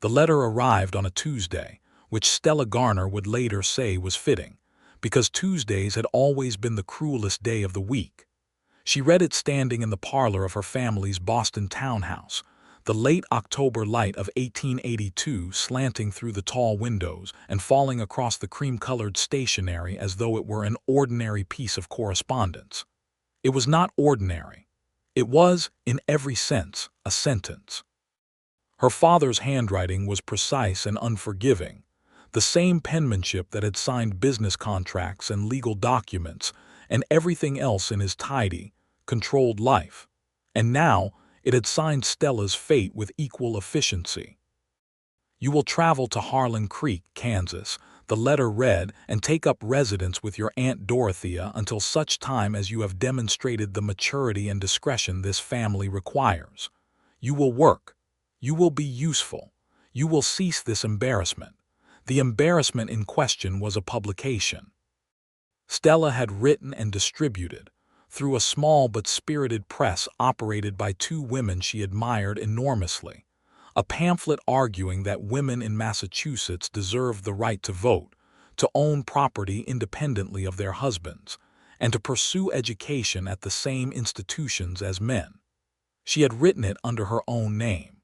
The letter arrived on a Tuesday, which Stella Garner would later say was fitting, because Tuesdays had always been the cruelest day of the week. She read it standing in the parlor of her family's Boston townhouse, the late October light of 1882 slanting through the tall windows and falling across the cream-colored stationery as though it were an ordinary piece of correspondence. It was not ordinary. It was, in every sense, a sentence. Her father's handwriting was precise and unforgiving, the same penmanship that had signed business contracts and legal documents and everything else in his tidy, controlled life. And now it had signed Stella's fate with equal efficiency. "You will travel to Harlan Creek, Kansas," the letter read, "and take up residence with your Aunt Dorothea until such time as you have demonstrated the maturity and discretion this family requires. You will work. You will be useful. You will cease this embarrassment." The embarrassment in question was a publication. Stella had written and distributed, through a small but spirited press operated by two women she admired enormously, a pamphlet arguing that women in Massachusetts deserved the right to vote, to own property independently of their husbands, and to pursue education at the same institutions as men. She had written it under her own name.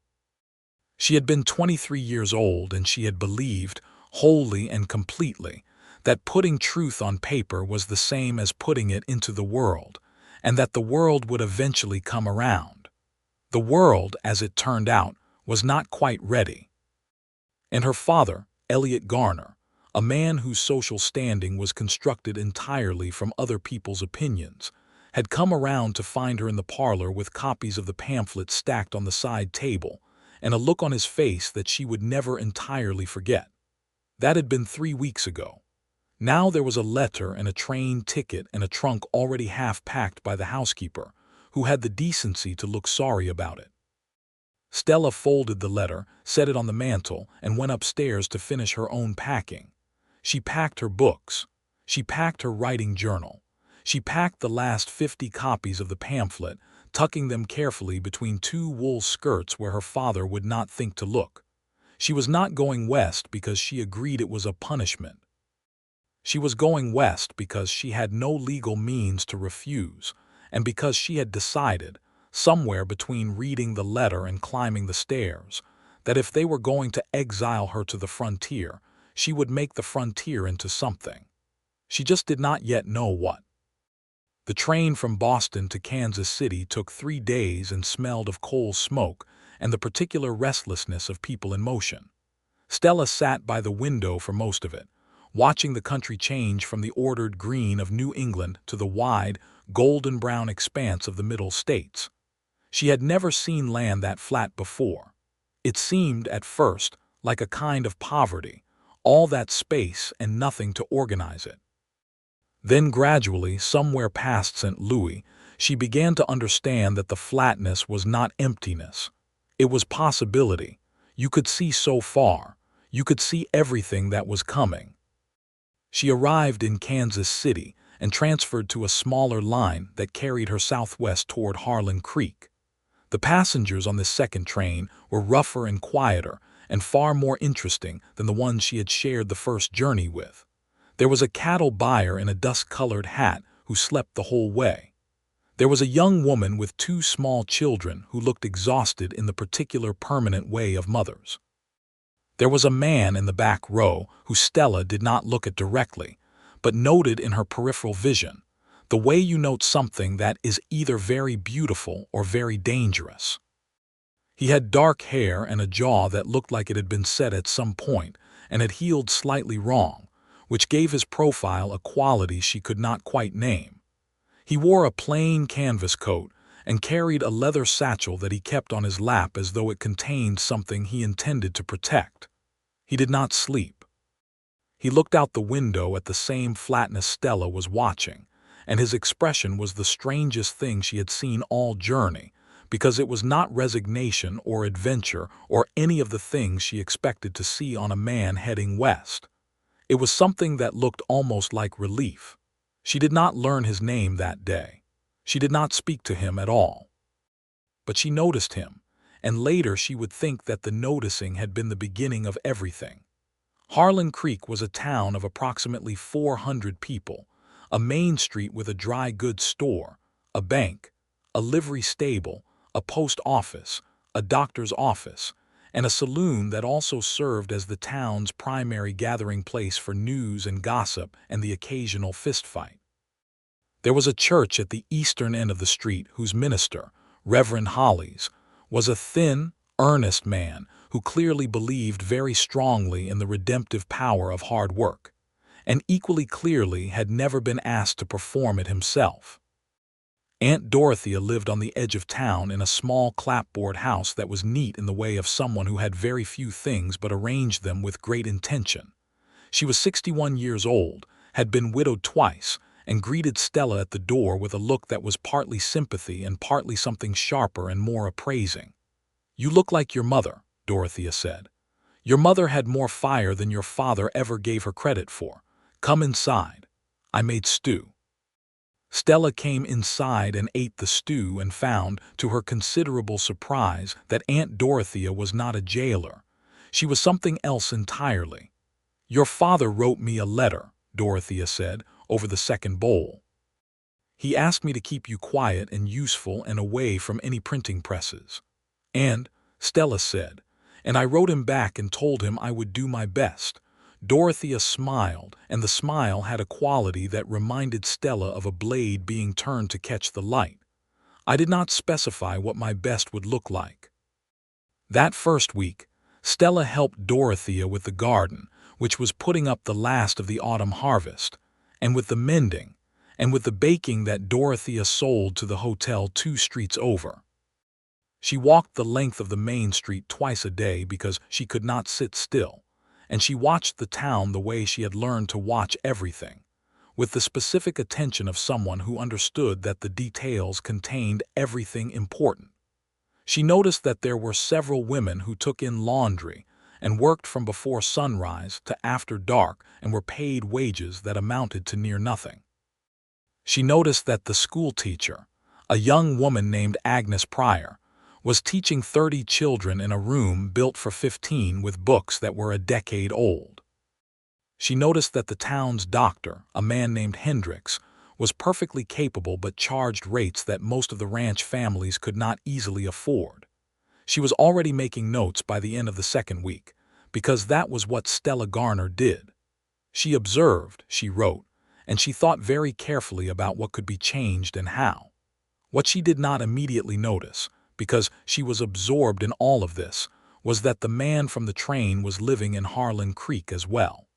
She had been 23 years old, and she had believed, wholly and completely, that putting truth on paper was the same as putting it into the world, and that the world would eventually come around. The world, as it turned out, was not quite ready. And her father, Elliot Garner, a man whose social standing was constructed entirely from other people's opinions, had come around to find her in the parlor with copies of the pamphlet stacked on the side table, and a look on his face that she would never entirely forget. That had been 3 weeks ago. Now there was a letter and a train ticket and a trunk already half packed by the housekeeper, who had the decency to look sorry about it. Stella folded the letter, set it on the mantel, and went upstairs to finish her own packing. She packed her books. She packed her writing journal. She packed the last 50 copies of the pamphlet, tucking them carefully between 2 wool skirts where her father would not think to look. She was not going west because she agreed it was a punishment. She was going west because she had no legal means to refuse, and because she had decided, somewhere between reading the letter and climbing the stairs, that if they were going to exile her to the frontier, she would make the frontier into something. She just did not yet know what. The train from Boston to Kansas City took 3 days and smelled of coal smoke and the particular restlessness of people in motion. Stella sat by the window for most of it, watching the country change from the ordered green of New England to the wide, golden-brown expanse of the Middle States. She had never seen land that flat before. It seemed, at first, like a kind of poverty, all that space and nothing to organize it. Then gradually, somewhere past St. Louis, she began to understand that the flatness was not emptiness. It was possibility. You could see so far. You could see everything that was coming. She arrived in Kansas City and transferred to a smaller line that carried her southwest toward Harlan Creek. The passengers on this second train were rougher and quieter and far more interesting than the ones she had shared the first journey with. There was a cattle buyer in a dust-colored hat who slept the whole way. There was a young woman with 2 small children who looked exhausted in the particular permanent way of mothers. There was a man in the back row who Stella did not look at directly, but noted in her peripheral vision, the way you note something that is either very beautiful or very dangerous. He had dark hair and a jaw that looked like it had been set at some point and had healed slightly wrong, which gave his profile a quality she could not quite name. He wore a plain canvas coat and carried a leather satchel that he kept on his lap as though it contained something he intended to protect. He did not sleep. He looked out the window at the same flatness Stella was watching, and his expression was the strangest thing she had seen all journey, because it was not resignation or adventure or any of the things she expected to see on a man heading west. It was something that looked almost like relief. She did not learn his name that day. She did not speak to him at all. But she noticed him, and later she would think that the noticing had been the beginning of everything. Harlan Creek was a town of approximately 400 people, a main street with a dry goods store, a bank, a livery stable, a post office, a doctor's office, and a saloon that also served as the town's primary gathering place for news and gossip and the occasional fistfight. There was a church at the eastern end of the street whose minister, Reverend Hollies, was a thin, earnest man who clearly believed very strongly in the redemptive power of hard work, and equally clearly had never been asked to perform it himself. Aunt Dorothea lived on the edge of town in a small clapboard house that was neat in the way of someone who had very few things but arranged them with great intention. She was 61 years old, had been widowed twice, and greeted Stella at the door with a look that was partly sympathy and partly something sharper and more appraising. "You look like your mother," Dorothea said. "Your mother had more fire than your father ever gave her credit for. Come inside. I made stew." Stella came inside and ate the stew and found, to her considerable surprise, that Aunt Dorothea was not a jailer. She was something else entirely. "Your father wrote me a letter," Dorothea said, over the second bowl. "He asked me to keep you quiet and useful and away from any printing presses." "And," Stella said, "and I wrote him back and told him I would do my best." Dorothea smiled, and the smile had a quality that reminded Stella of a blade being turned to catch the light. "I did not specify what my best would look like." That first week, Stella helped Dorothea with the garden, which was putting up the last of the autumn harvest, and with the mending, and with the baking that Dorothea sold to the hotel 2 streets over. She walked the length of the main street twice a day because she could not sit still, and she watched the town the way she had learned to watch everything, with the specific attention of someone who understood that the details contained everything important. She noticed that there were several women who took in laundry and worked from before sunrise to after dark and were paid wages that amounted to near nothing. She noticed that the school teacher, a young woman named Agnes Pryor, was teaching 30 children in a room built for 15 with books that were a decade old. She noticed that the town's doctor, a man named Hendricks, was perfectly capable but charged rates that most of the ranch families could not easily afford. She was already making notes by the end of the second week, because that was what Stella Garner did. She observed, she wrote, and she thought very carefully about what could be changed and how. What she did not immediately notice, because she was absorbed in all of this, was that the man from the train was living in Harlan Creek as well.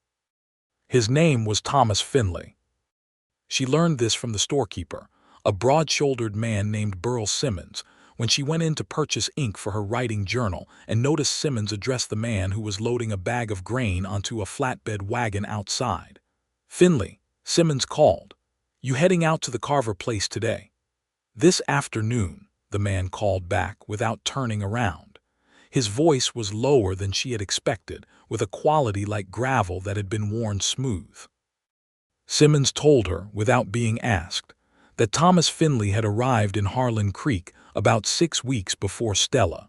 His name was Thomas Finley. She learned this from the storekeeper, a broad-shouldered man named Burl Simmons, when she went in to purchase ink for her writing journal and noticed Simmons address the man who was loading a bag of grain onto a flatbed wagon outside. "Finley," Simmons called, "you heading out to the Carver place today?" "This afternoon," the man called back without turning around. His voice was lower than she had expected, with a quality like gravel that had been worn smooth. Simmons told her, without being asked, that Thomas Finley had arrived in Harlan Creek about 6 weeks before Stella.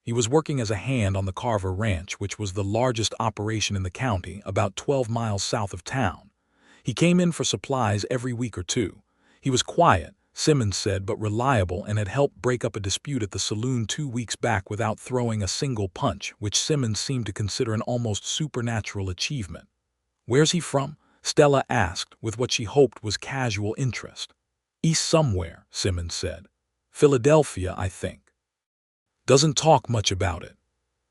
He was working as a hand on the Carver Ranch, which was the largest operation in the county, about 12 miles south of town. He came in for supplies every week or two. He was quiet, Simmons said, but reliable, and had helped break up a dispute at the saloon 2 weeks back without throwing a single punch, which Simmons seemed to consider an almost supernatural achievement. "Where's he from?" Stella asked, with what she hoped was casual interest. "East somewhere," Simmons said. "Philadelphia, I think." "Doesn't talk much about it."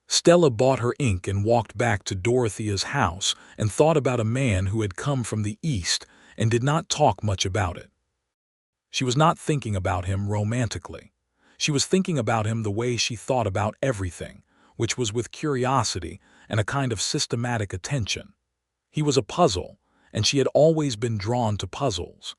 Stella bought her ink and walked back to Dorothea's house and thought about a man who had come from the East and did not talk much about it. She was not thinking about him romantically. She was thinking about him the way she thought about everything, which was with curiosity and a kind of systematic attention. He was a puzzle, and she had always been drawn to puzzles.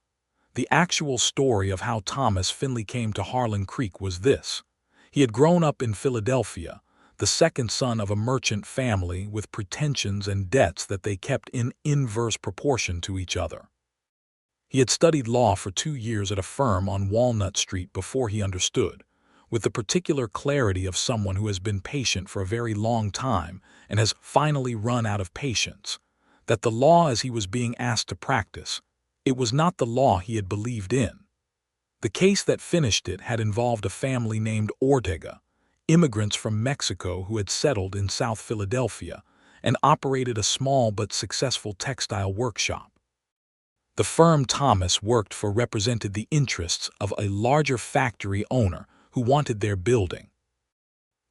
The actual story of how Thomas Finley came to Harlan Creek was this. He had grown up in Philadelphia, the second son of a merchant family with pretensions and debts that they kept in inverse proportion to each other. He had studied law for 2 years at a firm on Walnut Street before he understood, with the particular clarity of someone who has been patient for a very long time and has finally run out of patience, that the law as he was being asked to practice, it was not the law he had believed in. The case that finished it had involved a family named Ortega, immigrants from Mexico who had settled in South Philadelphia and operated a small but successful textile workshop. The firm Thomas worked for represented the interests of a larger factory owner who wanted their building.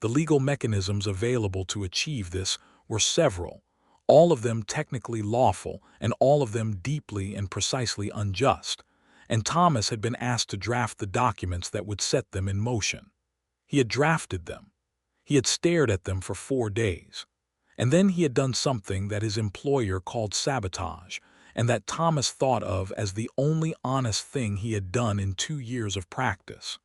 The legal mechanisms available to achieve this were several, all of them technically lawful and all of them deeply and precisely unjust, and Thomas had been asked to draft the documents that would set them in motion. He had drafted them. He had stared at them for 4 days. And then he had done something that his employer called sabotage, and that Thomas thought of as the only honest thing he had done in 2 years of practice.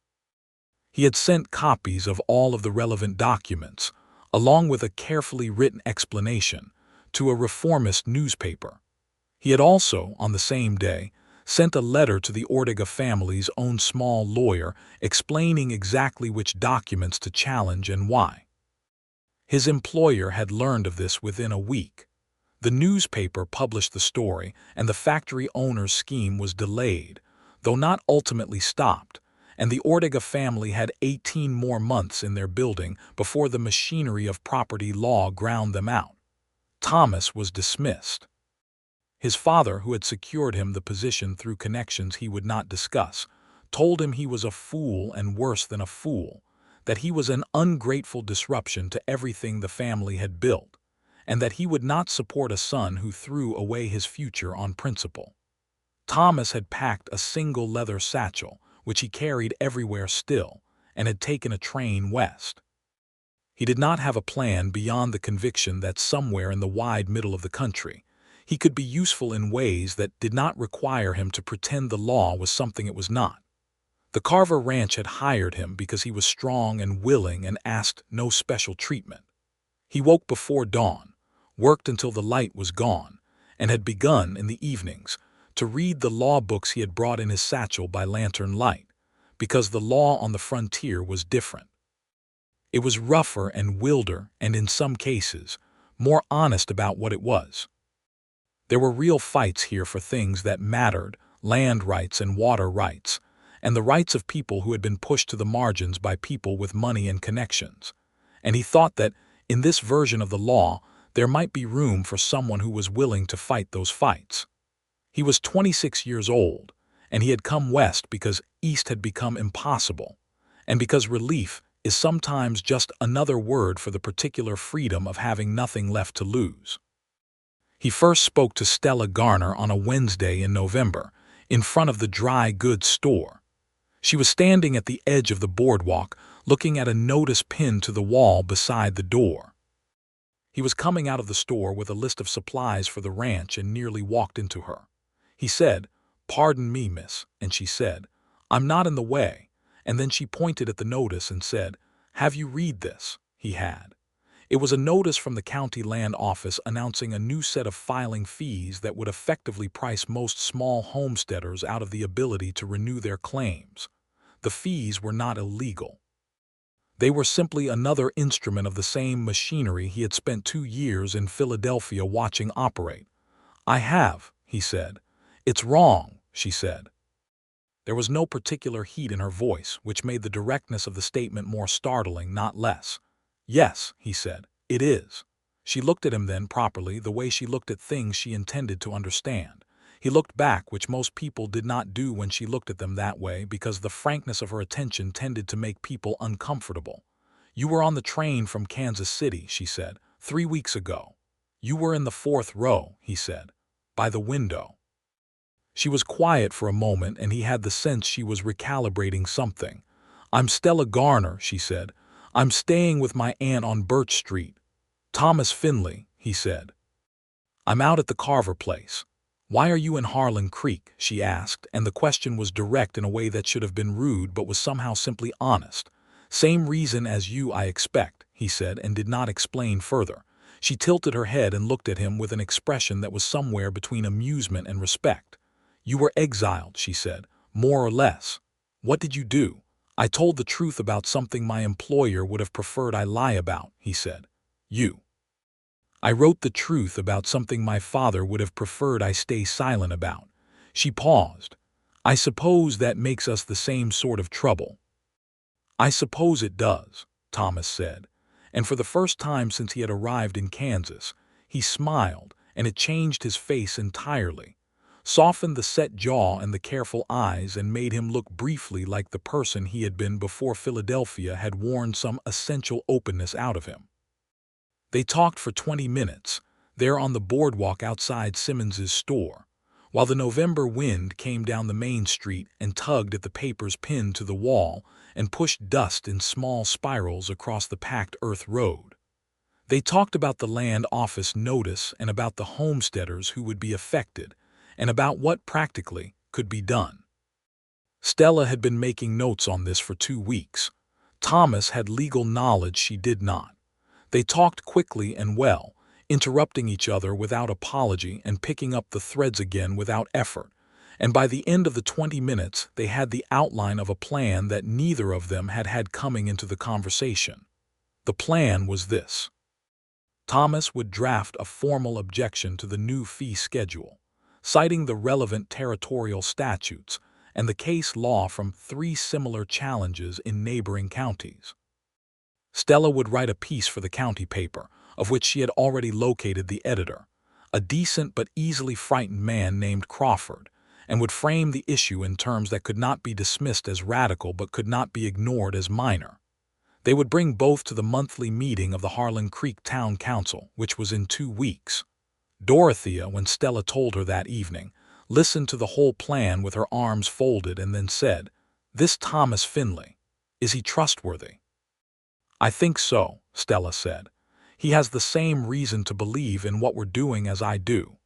He had sent copies of all of the relevant documents, along with a carefully written explanation, to a reformist newspaper. He had also, on the same day, sent a letter to the Ortega family's own small lawyer explaining exactly which documents to challenge and why. His employer had learned of this within a week. The newspaper published the story, and the factory owner's scheme was delayed, though not ultimately stopped, and the Ortega family had 18 more months in their building before the machinery of property law ground them out. Thomas was dismissed. His father, who had secured him the position through connections he would not discuss, told him he was a fool and worse than a fool, that he was an ungrateful disruption to everything the family had built, and that he would not support a son who threw away his future on principle. Thomas had packed a single leather satchel, which he carried everywhere still, and had taken a train west. He did not have a plan beyond the conviction that somewhere in the wide middle of the country, he could be useful in ways that did not require him to pretend the law was something it was not. The Carver Ranch had hired him because he was strong and willing and asked no special treatment. He woke before dawn, worked until the light was gone, and had begun in the evenings to read the law books he had brought in his satchel by lantern light, because the law on the frontier was different. It was rougher and wilder and, in some cases, more honest about what it was. There were real fights here for things that mattered, land rights and water rights, and the rights of people who had been pushed to the margins by people with money and connections. And he thought that, in this version of the law, there might be room for someone who was willing to fight those fights. He was 26 years old, and he had come west because east had become impossible, and because relief is sometimes just another word for the particular freedom of having nothing left to lose. He first spoke to Stella Garner on a Wednesday in November, in front of the dry goods store. She was standing at the edge of the boardwalk, looking at a notice pinned to the wall beside the door. He was coming out of the store with a list of supplies for the ranch and nearly walked into her. He said, "Pardon me, miss," and she said, "I'm not in the way," and then she pointed at the notice and said, "Have you read this?" He had. It was a notice from the county land office announcing a new set of filing fees that would effectively price most small homesteaders out of the ability to renew their claims. The fees were not illegal. They were simply another instrument of the same machinery he had spent 2 years in Philadelphia watching operate. "I have," he said. "It's wrong," she said. There was no particular heat in her voice, which made the directness of the statement more startling, not less. "Yes," he said, "it is." She looked at him then properly, the way she looked at things she intended to understand. He looked back, which most people did not do when she looked at them that way, because the frankness of her attention tended to make people uncomfortable. "You were on the train from Kansas City," she said, 3 weeks ago. "You were in the 4th row," he said, "by the window." She was quiet for a moment, and he had the sense she was recalibrating something. "I'm Stella Garner," she said. "I'm staying with my aunt on Birch Street." "Thomas Finley," he said. "I'm out at the Carver place." "Why are you in Harlan Creek?" she asked, and the question was direct in a way that should have been rude but was somehow simply honest. "Same reason as you, I expect," he said, and did not explain further. She tilted her head and looked at him with an expression that was somewhere between amusement and respect. "You were exiled," she said, "more or less." "What did you do?" I told the truth about something my employer would have preferred I lie about, he said. You. I wrote the truth about something my father would have preferred I stay silent about. She paused. I suppose that makes us the same sort of trouble. I suppose it does, Thomas said, and for the first time since he had arrived in Kansas, he smiled, and it changed his face entirely, softened the set jaw and the careful eyes, and made him look briefly like the person he had been before Philadelphia had worn some essential openness out of him. They talked for 20 minutes, there on the boardwalk outside Simmons's store, while the November wind came down the main street and tugged at the papers pinned to the wall and pushed dust in small spirals across the packed earth road. They talked about the land office notice and about the homesteaders who would be affected, and about what practically could be done. Stella had been making notes on this for 2 weeks. Thomas had legal knowledge she did not. They talked quickly and well, interrupting each other without apology and picking up the threads again without effort, and by the end of the 20 minutes they had the outline of a plan that neither of them had had coming into the conversation. The plan was this. Thomas would draft a formal objection to the new fee schedule, citing the relevant territorial statutes and the case law from 3 similar challenges in neighboring counties. Stella would write a piece for the county paper, of which she had already located the editor, a decent but easily frightened man named Crawford, and would frame the issue in terms that could not be dismissed as radical but could not be ignored as minor. They would bring both to the monthly meeting of the Harlan Creek Town Council, which was in 2 weeks. Dorothea, when Stella told her that evening, listened to the whole plan with her arms folded and then said, "This Thomas Finley, is he trustworthy?" "I think so," Stella said. "He has the same reason to believe in what we're doing as I do."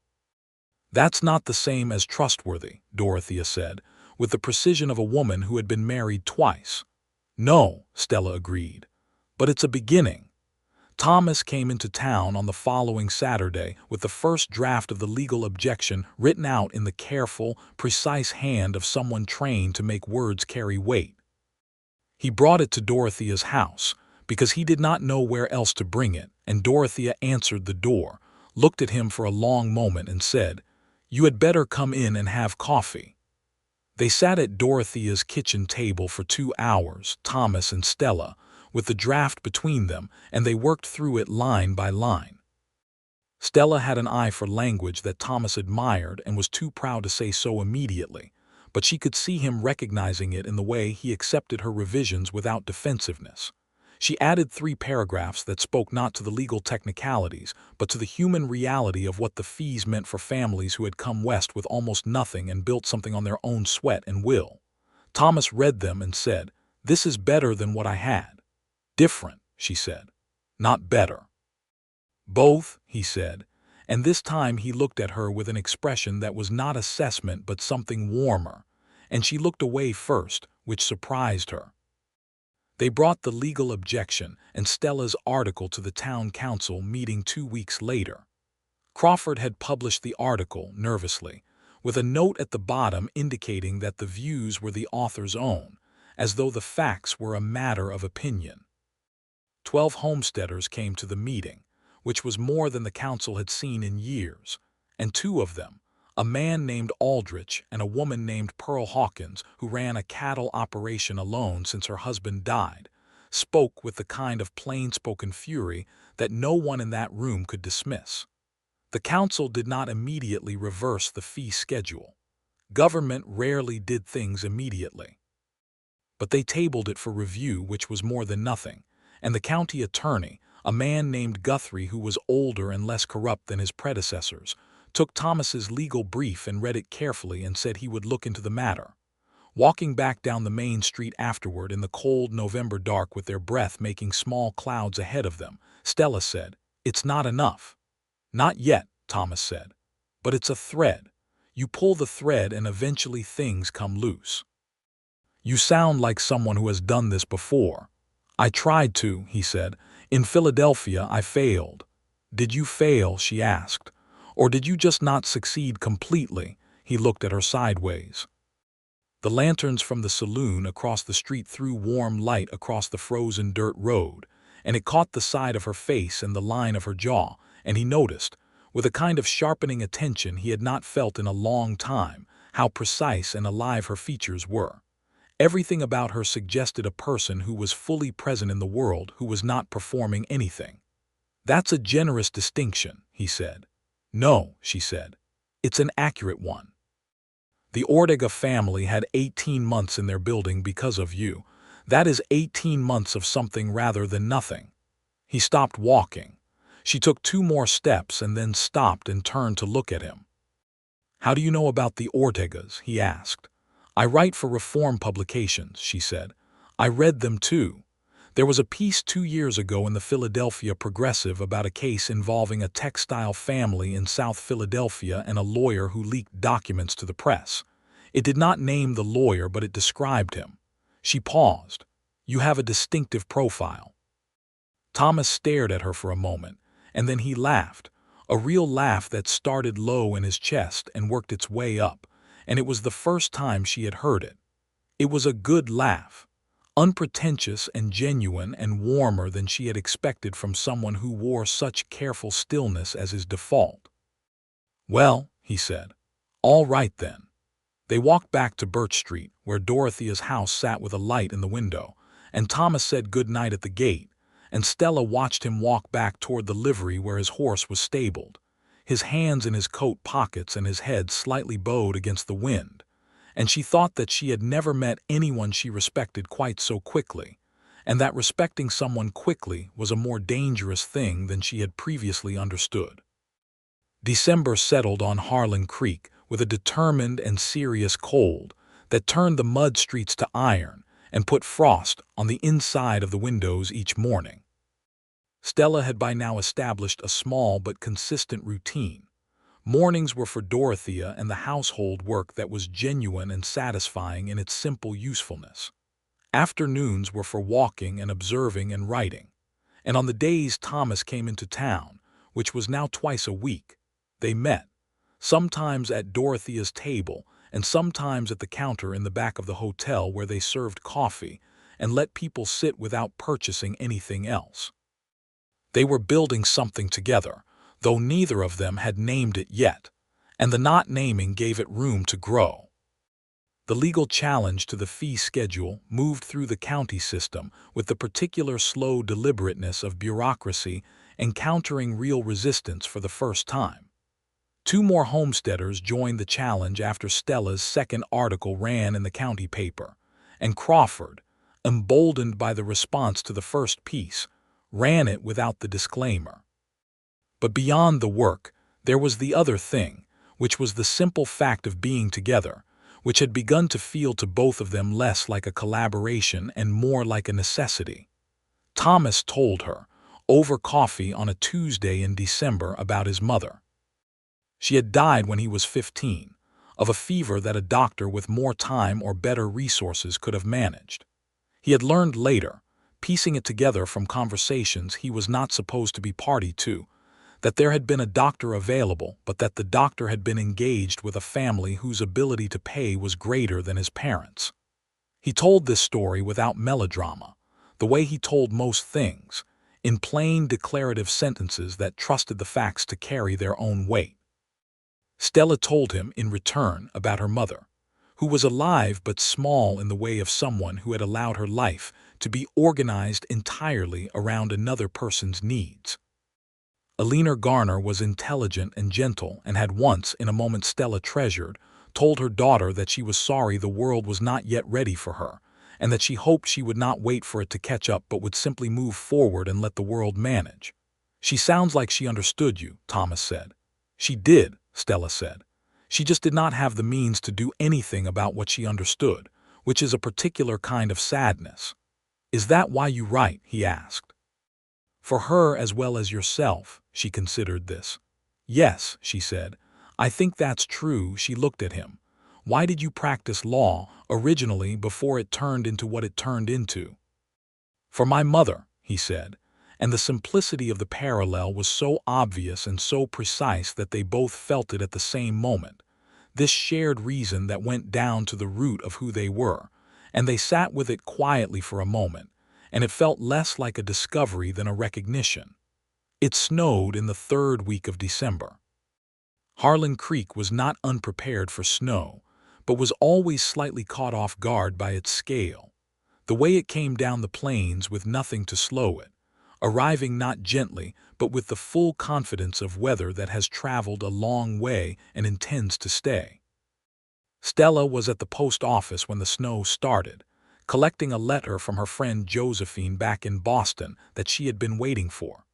"That's not the same as trustworthy," Dorothea said, with the precision of a woman who had been married twice. "No," Stella agreed, "but it's a beginning." Thomas came into town on the following Saturday with the first draft of the legal objection written out in the careful, precise hand of someone trained to make words carry weight. He brought it to Dorothea's house, because he did not know where else to bring it, and Dorothea answered the door, looked at him for a long moment and said, "You had better come in and have coffee." They sat at Dorothea's kitchen table for 2 hours, Thomas and Stella, with the draft between them, and they worked through it line by line. Stella had an eye for language that Thomas admired and was too proud to say so immediately, but she could see him recognizing it in the way he accepted her revisions without defensiveness. She added 3 paragraphs that spoke not to the legal technicalities, but to the human reality of what the fees meant for families who had come west with almost nothing and built something on their own sweat and will. Thomas read them and said, "This is better than what I had." "Different," she said. "Not better." "Both," he said, and this time he looked at her with an expression that was not assessment but something warmer, and she looked away first, which surprised her. They brought the legal objection and Stella's article to the town council meeting 2 weeks later. Crawford had published the article nervously, with a note at the bottom indicating that the views were the author's own, as though the facts were a matter of opinion. 12 homesteaders came to the meeting, which was more than the council had seen in years, and 2 of them, a man named Aldrich and a woman named Pearl Hawkins, who ran a cattle operation alone since her husband died, spoke with the kind of plain-spoken fury that no one in that room could dismiss. The council did not immediately reverse the fee schedule. Government rarely did things immediately. But they tabled it for review, which was more than nothing, and the county attorney, a man named Guthrie who was older and less corrupt than his predecessors, took Thomas's legal brief and read it carefully and said he would look into the matter. Walking back down the main street afterward in the cold November dark with their breath making small clouds ahead of them, Stella said, "It's not enough." "Not yet," Thomas said. "But it's a thread. You pull the thread and eventually things come loose." "You sound like someone who has done this before." "I tried to," he said. "In Philadelphia I failed." "Did you fail?" she asked. "Or did you just not succeed completely?" He looked at her sideways. The lanterns from the saloon across the street threw warm light across the frozen dirt road, and it caught the side of her face and the line of her jaw, and he noticed, with a kind of sharpening attention he had not felt in a long time, how precise and alive her features were. Everything about her suggested a person who was fully present in the world, who was not performing anything. "That's a generous distinction," he said. "No," she said. "It's an accurate one. The Ortega family had 18 months in their building because of you. That is 18 months of something rather than nothing." He stopped walking. She took 2 more steps and then stopped and turned to look at him. "How do you know about the Ortegas?" he asked. "I write for reform publications," she said. "I read them too. There was a piece 2 years ago in the Philadelphia Progressive about a case involving a textile family in South Philadelphia and a lawyer who leaked documents to the press. It did not name the lawyer, but it described him." She paused. "You have a distinctive profile." Thomas stared at her for a moment, and then he laughed, a real laugh that started low in his chest and worked its way up, and it was the first time she had heard it. It was a good laugh, unpretentious and genuine and warmer than she had expected from someone who wore such careful stillness as his default. "Well," he said, "all right then." They walked back to Birch Street, where Dorothea's house sat with a light in the window, and Thomas said good night at the gate, and Stella watched him walk back toward the livery where his horse was stabled, his hands in his coat pockets and his head slightly bowed against the wind, and she thought that she had never met anyone she respected quite so quickly, and that respecting someone quickly was a more dangerous thing than she had previously understood. December settled on Harlan Creek with a determined and serious cold that turned the mud streets to iron and put frost on the inside of the windows each morning. Stella had by now established a small but consistent routine. Mornings were for Dorothea and the household work that was genuine and satisfying in its simple usefulness. Afternoons were for walking and observing and writing. And on the days Thomas came into town, which was now twice a week, they met, sometimes at Dorothea's table and sometimes at the counter in the back of the hotel where they served coffee and let people sit without purchasing anything else. They were building something together, though neither of them had named it yet, and the not naming gave it room to grow. The legal challenge to the fee schedule moved through the county system with the particular slow deliberateness of bureaucracy encountering real resistance for the first time. 2 more homesteaders joined the challenge after Stella's second article ran in the county paper, and Crawford, emboldened by the response to the first piece, ran it without the disclaimer. But beyond the work, there was the other thing, which was the simple fact of being together, which had begun to feel to both of them less like a collaboration and more like a necessity. Thomas told her, over coffee on a Tuesday in December, about his mother. She had died when he was 15, of a fever that a doctor with more time or better resources could have managed. He had learned later, piecing it together from conversations he was not supposed to be party to, that there had been a doctor available, but that the doctor had been engaged with a family whose ability to pay was greater than his parents'. He told this story without melodrama, the way he told most things, in plain declarative sentences that trusted the facts to carry their own weight. Stella told him, in return, about her mother, who was alive but small in the way of someone who had allowed her life to be organized entirely around another person's needs. Stella Garner was intelligent and gentle and had once, in a moment Stella treasured, told her daughter that she was sorry the world was not yet ready for her, and that she hoped she would not wait for it to catch up but would simply move forward and let the world manage. "She sounds like she understood you," Thomas said. "She did," Stella said. "She just did not have the means to do anything about what she understood, which is a particular kind of sadness." "Is that why you write?" he asked. "For her as well as yourself," she considered this. "Yes," she said, "I think that's true." She looked at him. "Why did you practice law, originally, before it turned into what it turned into?" "For my mother," he said, and the simplicity of the parallel was so obvious and so precise that they both felt it at the same moment. this shared reason that went down to the root of who they were, and they sat with it quietly for a moment, and it felt less like a discovery than a recognition. It snowed in the third week of December. Harlan Creek was not unprepared for snow, but was always slightly caught off guard by its scale. The way it came down the plains with nothing to slow it, arriving not gently, but with the full confidence of weather that has traveled a long way and intends to stay. Stella was at the post office when the snow started, collecting a letter from her friend Josephine back in Boston that she had been waiting for.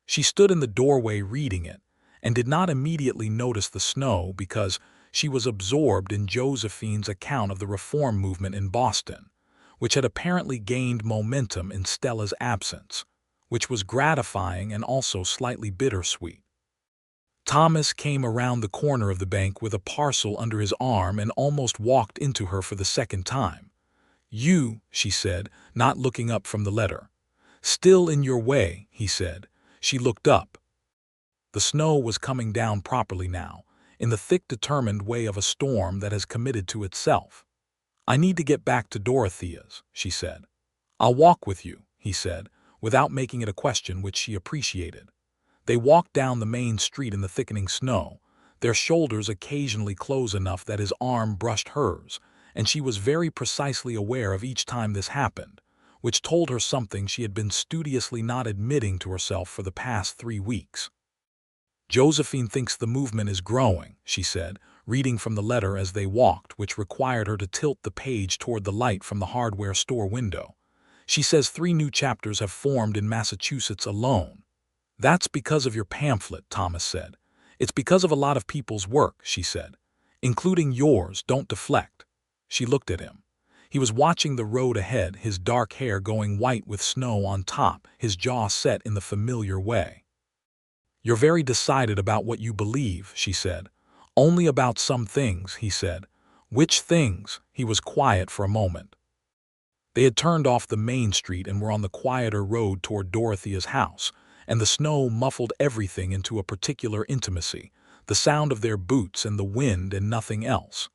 She stood in the doorway reading it, and did not immediately notice the snow because she was absorbed in Josephine's account of the reform movement in Boston, which had apparently gained momentum in Stella's absence, which was gratifying and also slightly bittersweet. Thomas came around the corner of the bank with a parcel under his arm and almost walked into her for the second time. "You," she said, not looking up from the letter. "Still in your way," he said. She looked up. The snow was coming down properly now, in the thick, determined way of a storm that has committed to itself. "I need to get back to Dorothea's," she said. "I'll walk with you," he said, without making it a question, which she appreciated. They walked down the main street in the thickening snow, their shoulders occasionally close enough that his arm brushed hers, and she was very precisely aware of each time this happened, which told her something she had been studiously not admitting to herself for the past 3 weeks. "Josephine thinks the movement is growing," she said, reading from the letter as they walked, which required her to tilt the page toward the light from the hardware store window. "She says 3 new chapters have formed in Massachusetts alone." "That's because of your pamphlet," Thomas said. "It's because of a lot of people's work," she said. "Including yours. Don't deflect." She looked at him. He was watching the road ahead, his dark hair going white with snow on top, his jaw set in the familiar way. "You're very decided about what you believe," she said. "Only about some things," he said. "Which things?" He was quiet for a moment. They had turned off the main street and were on the quieter road toward Dorothea's house, and the snow muffled everything into a particular intimacy, the sound of their boots and the wind and nothing else.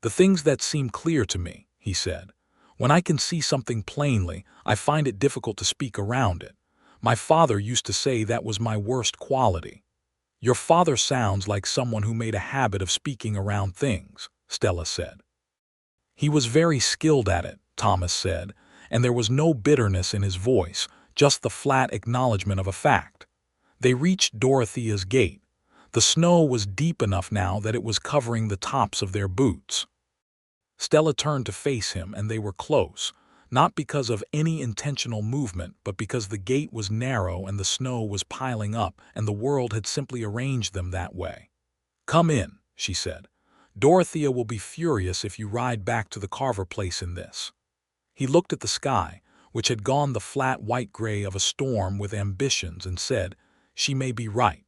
"The things that seem clear to me," he said. "When I can see something plainly, I find it difficult to speak around it. My father used to say that was my worst quality." "Your father sounds like someone who made a habit of speaking around things," Stella said. "He was very skilled at it," Thomas said, and there was no bitterness in his voice, just the flat acknowledgement of a fact. They reached Dorothea's gate. The snow was deep enough now that it was covering the tops of their boots. Stella turned to face him, and they were close, not because of any intentional movement, but because the gate was narrow and the snow was piling up, and the world had simply arranged them that way. "Come in," she said. "Dorothea will be furious if you ride back to the Carver place in this." He looked at the sky, which had gone the flat white gray of a storm with ambitions, and said, "She may be right."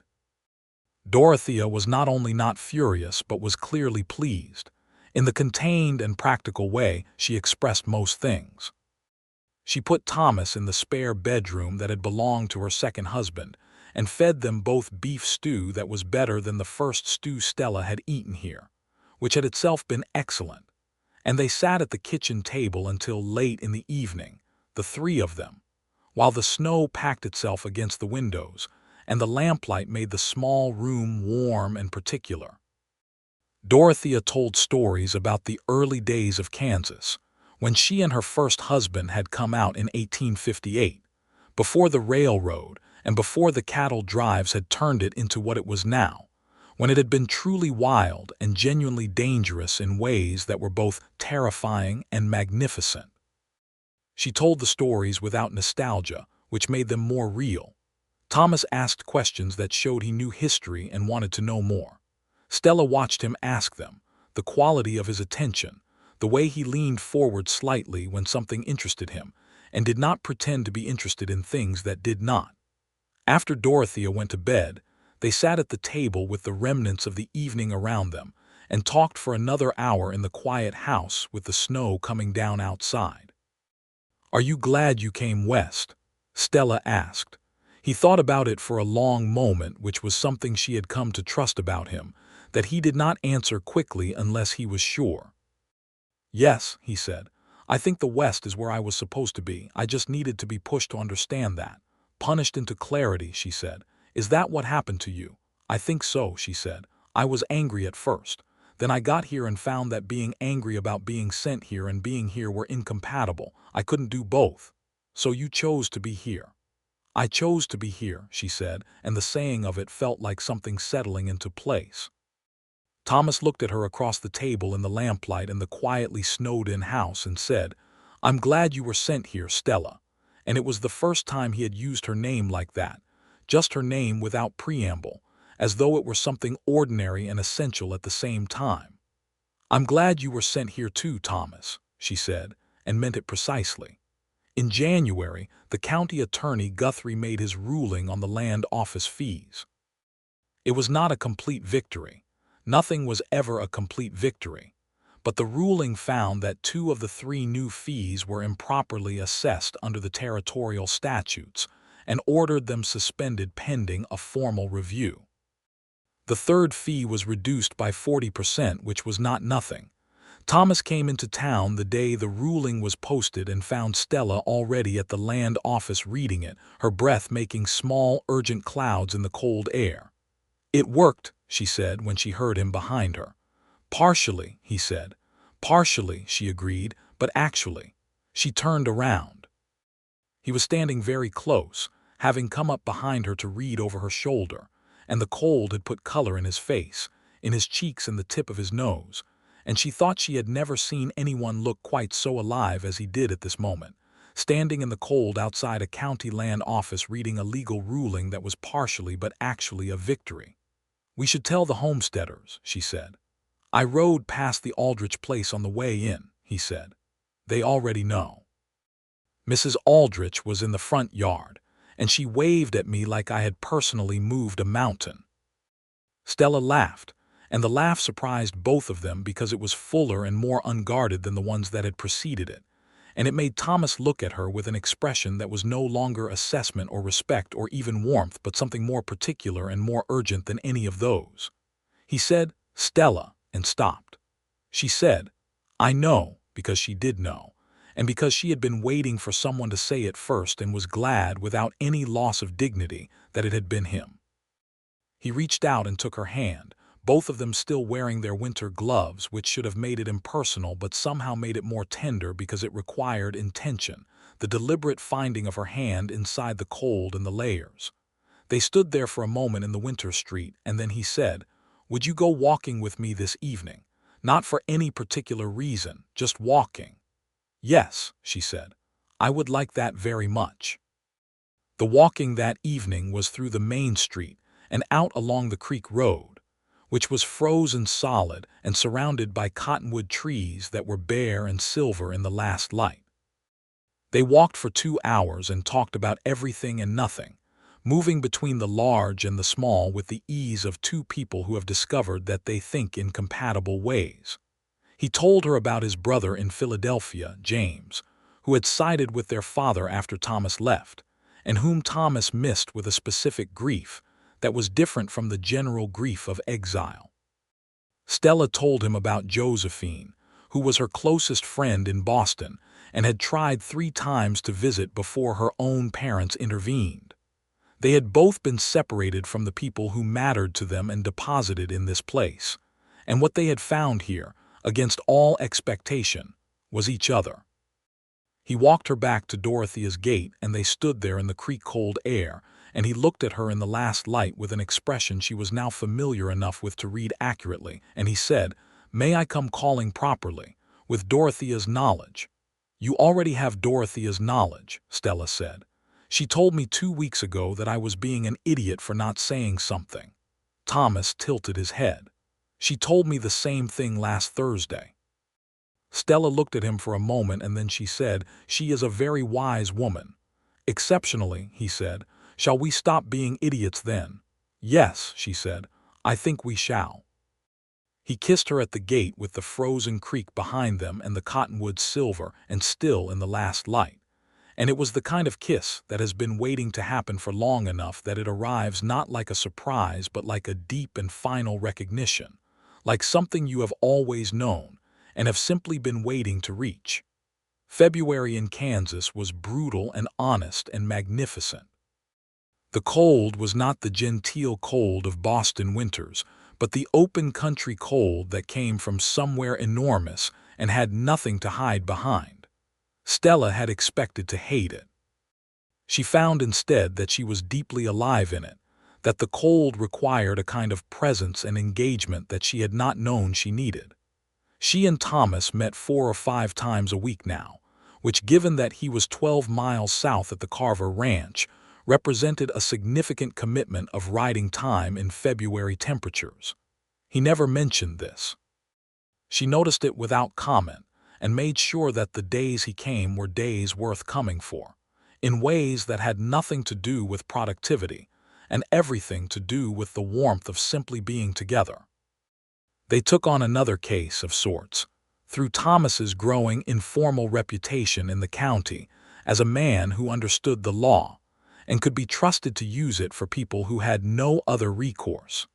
Dorothea was not only not furious, but was clearly pleased. In the contained and practical way she expressed most things. She put Thomas in the spare bedroom that had belonged to her second husband, and fed them both beef stew that was better than the first stew Stella had eaten here, which had itself been excellent. And they sat at the kitchen table until late in the evening, the 3 of them, while the snow packed itself against the windows, and the lamplight made the small room warm and particular. Dorothea told stories about the early days of Kansas, when she and her first husband had come out in 1858, before the railroad and before the cattle drives had turned it into what it was now, when it had been truly wild and genuinely dangerous in ways that were both terrifying and magnificent. She told the stories without nostalgia, which made them more real. Thomas asked questions that showed he knew history and wanted to know more. Stella watched him ask them, the quality of his attention, the way he leaned forward slightly when something interested him, and did not pretend to be interested in things that did not. After Dorothea went to bed, they sat at the table with the remnants of the evening around them, and talked for another hour in the quiet house with the snow coming down outside. "Are you glad you came west?" Stella asked. He thought about it for a long moment, which was something she had come to trust about him, that he did not answer quickly unless he was sure. "Yes," he said. "I think the West is where I was supposed to be. I just needed to be pushed to understand that." "Punished into clarity," she said. "Is that what happened to you?" "I think so," she said. "I was angry at first. Then I got here and found that being angry about being sent here and being here were incompatible. I couldn't do both. So you chose to be here." "I chose to be here," she said, and the saying of it felt like something settling into place. Thomas looked at her across the table in the lamplight in the quietly snowed-in house and said, "I'm glad you were sent here, Stella." And it was the first time he had used her name like that, just her name without preamble, as though it were something ordinary and essential at the same time. "I'm glad you were sent here too, Thomas," she said, and meant it precisely. In January, the county attorney Guthrie made his ruling on the land office fees. It was not a complete victory. Nothing was ever a complete victory. But the ruling found that 2 of the 3 new fees were improperly assessed under the territorial statutes and ordered them suspended pending a formal review. The 3rd fee was reduced by 40%, which was not nothing. Thomas came into town the day the ruling was posted and found Stella already at the land office reading it, her breath making small, urgent clouds in the cold air. "It worked," she said when she heard him behind her. "Partially," he said. "Partially," she agreed, "but actually." She turned around. He was standing very close, having come up behind her to read over her shoulder, and the cold had put color in his face, in his cheeks and the tip of his nose, and she thought she had never seen anyone look quite so alive as he did at this moment, standing in the cold outside a county land office reading a legal ruling that was partially but actually a victory. "We should tell the homesteaders," she said. "I rode past the Aldrich place on the way in," he said. "They already know." Mrs. Aldrich was in the front yard, and she waved at me like I had personally moved a mountain. Stella laughed, and the laugh surprised both of them because it was fuller and more unguarded than the ones that had preceded it, and it made Thomas look at her with an expression that was no longer assessment or respect or even warmth, but something more particular and more urgent than any of those. He said, "Stella," and stopped. She said, "I know," because she did know, and because she had been waiting for someone to say it first and was glad, without any loss of dignity, that it had been him. He reached out and took her hand, both of them still wearing their winter gloves, which should have made it impersonal but somehow made it more tender because it required intention, the deliberate finding of her hand inside the cold and the layers. They stood there for a moment in the winter street, and then he said, "Would you go walking with me this evening? Not for any particular reason, just walking." "Yes," she said. "I would like that very much." The walking that evening was through the main street and out along the creek road, which was frozen solid and surrounded by cottonwood trees that were bare and silver in the last light. They walked for 2 hours and talked about everything and nothing, moving between the large and the small with the ease of 2 people who have discovered that they think in compatible ways. He told her about his brother in Philadelphia, James, who had sided with their father after Thomas left, and whom Thomas missed with a specific grief that was different from the general grief of exile. Stella told him about Josephine, who was her closest friend in Boston and had tried 3 times to visit before her own parents intervened. They had both been separated from the people who mattered to them and deposited in this place, and what they had found here, against all expectation, was each other. He walked her back to Dorothea's gate, and they stood there in the creek-cold air, and he looked at her in the last light with an expression she was now familiar enough with to read accurately, and he said, "May I come calling properly, with Dorothea's knowledge?" "You already have Dorothea's knowledge," Stella said. "She told me 2 weeks ago that I was being an idiot for not saying something." Thomas tilted his head. "She told me the same thing last Thursday." Stella looked at him for a moment, and then she said, "She is a very wise woman." "Exceptionally," he said. "Shall we stop being idiots then?" "Yes," she said. "I think we shall." He kissed her at the gate with the frozen creek behind them and the cottonwood silver and still in the last light, And it was the kind of kiss that has been waiting to happen for long enough that it arrives not like a surprise but like a deep and final recognition, like something you have always known and have simply been waiting to reach. February in Kansas was brutal and honest and magnificent. The cold was not the genteel cold of Boston winters, but the open country cold that came from somewhere enormous and had nothing to hide behind. Stella had expected to hate it. She found instead that she was deeply alive in it, that the cold required a kind of presence and engagement that she had not known she needed. She and Thomas met 4 or 5 times a week now, which, given that he was 12 miles south at the Carver Ranch, represented a significant commitment of riding time in February temperatures. He never mentioned this. She noticed it without comment and made sure that the days he came were days worth coming for, in ways that had nothing to do with productivity and everything to do with the warmth of simply being together. They took on another case of sorts, through Thomas's growing informal reputation in the county as a man who understood the law and could be trusted to use it for people who had no other recourse.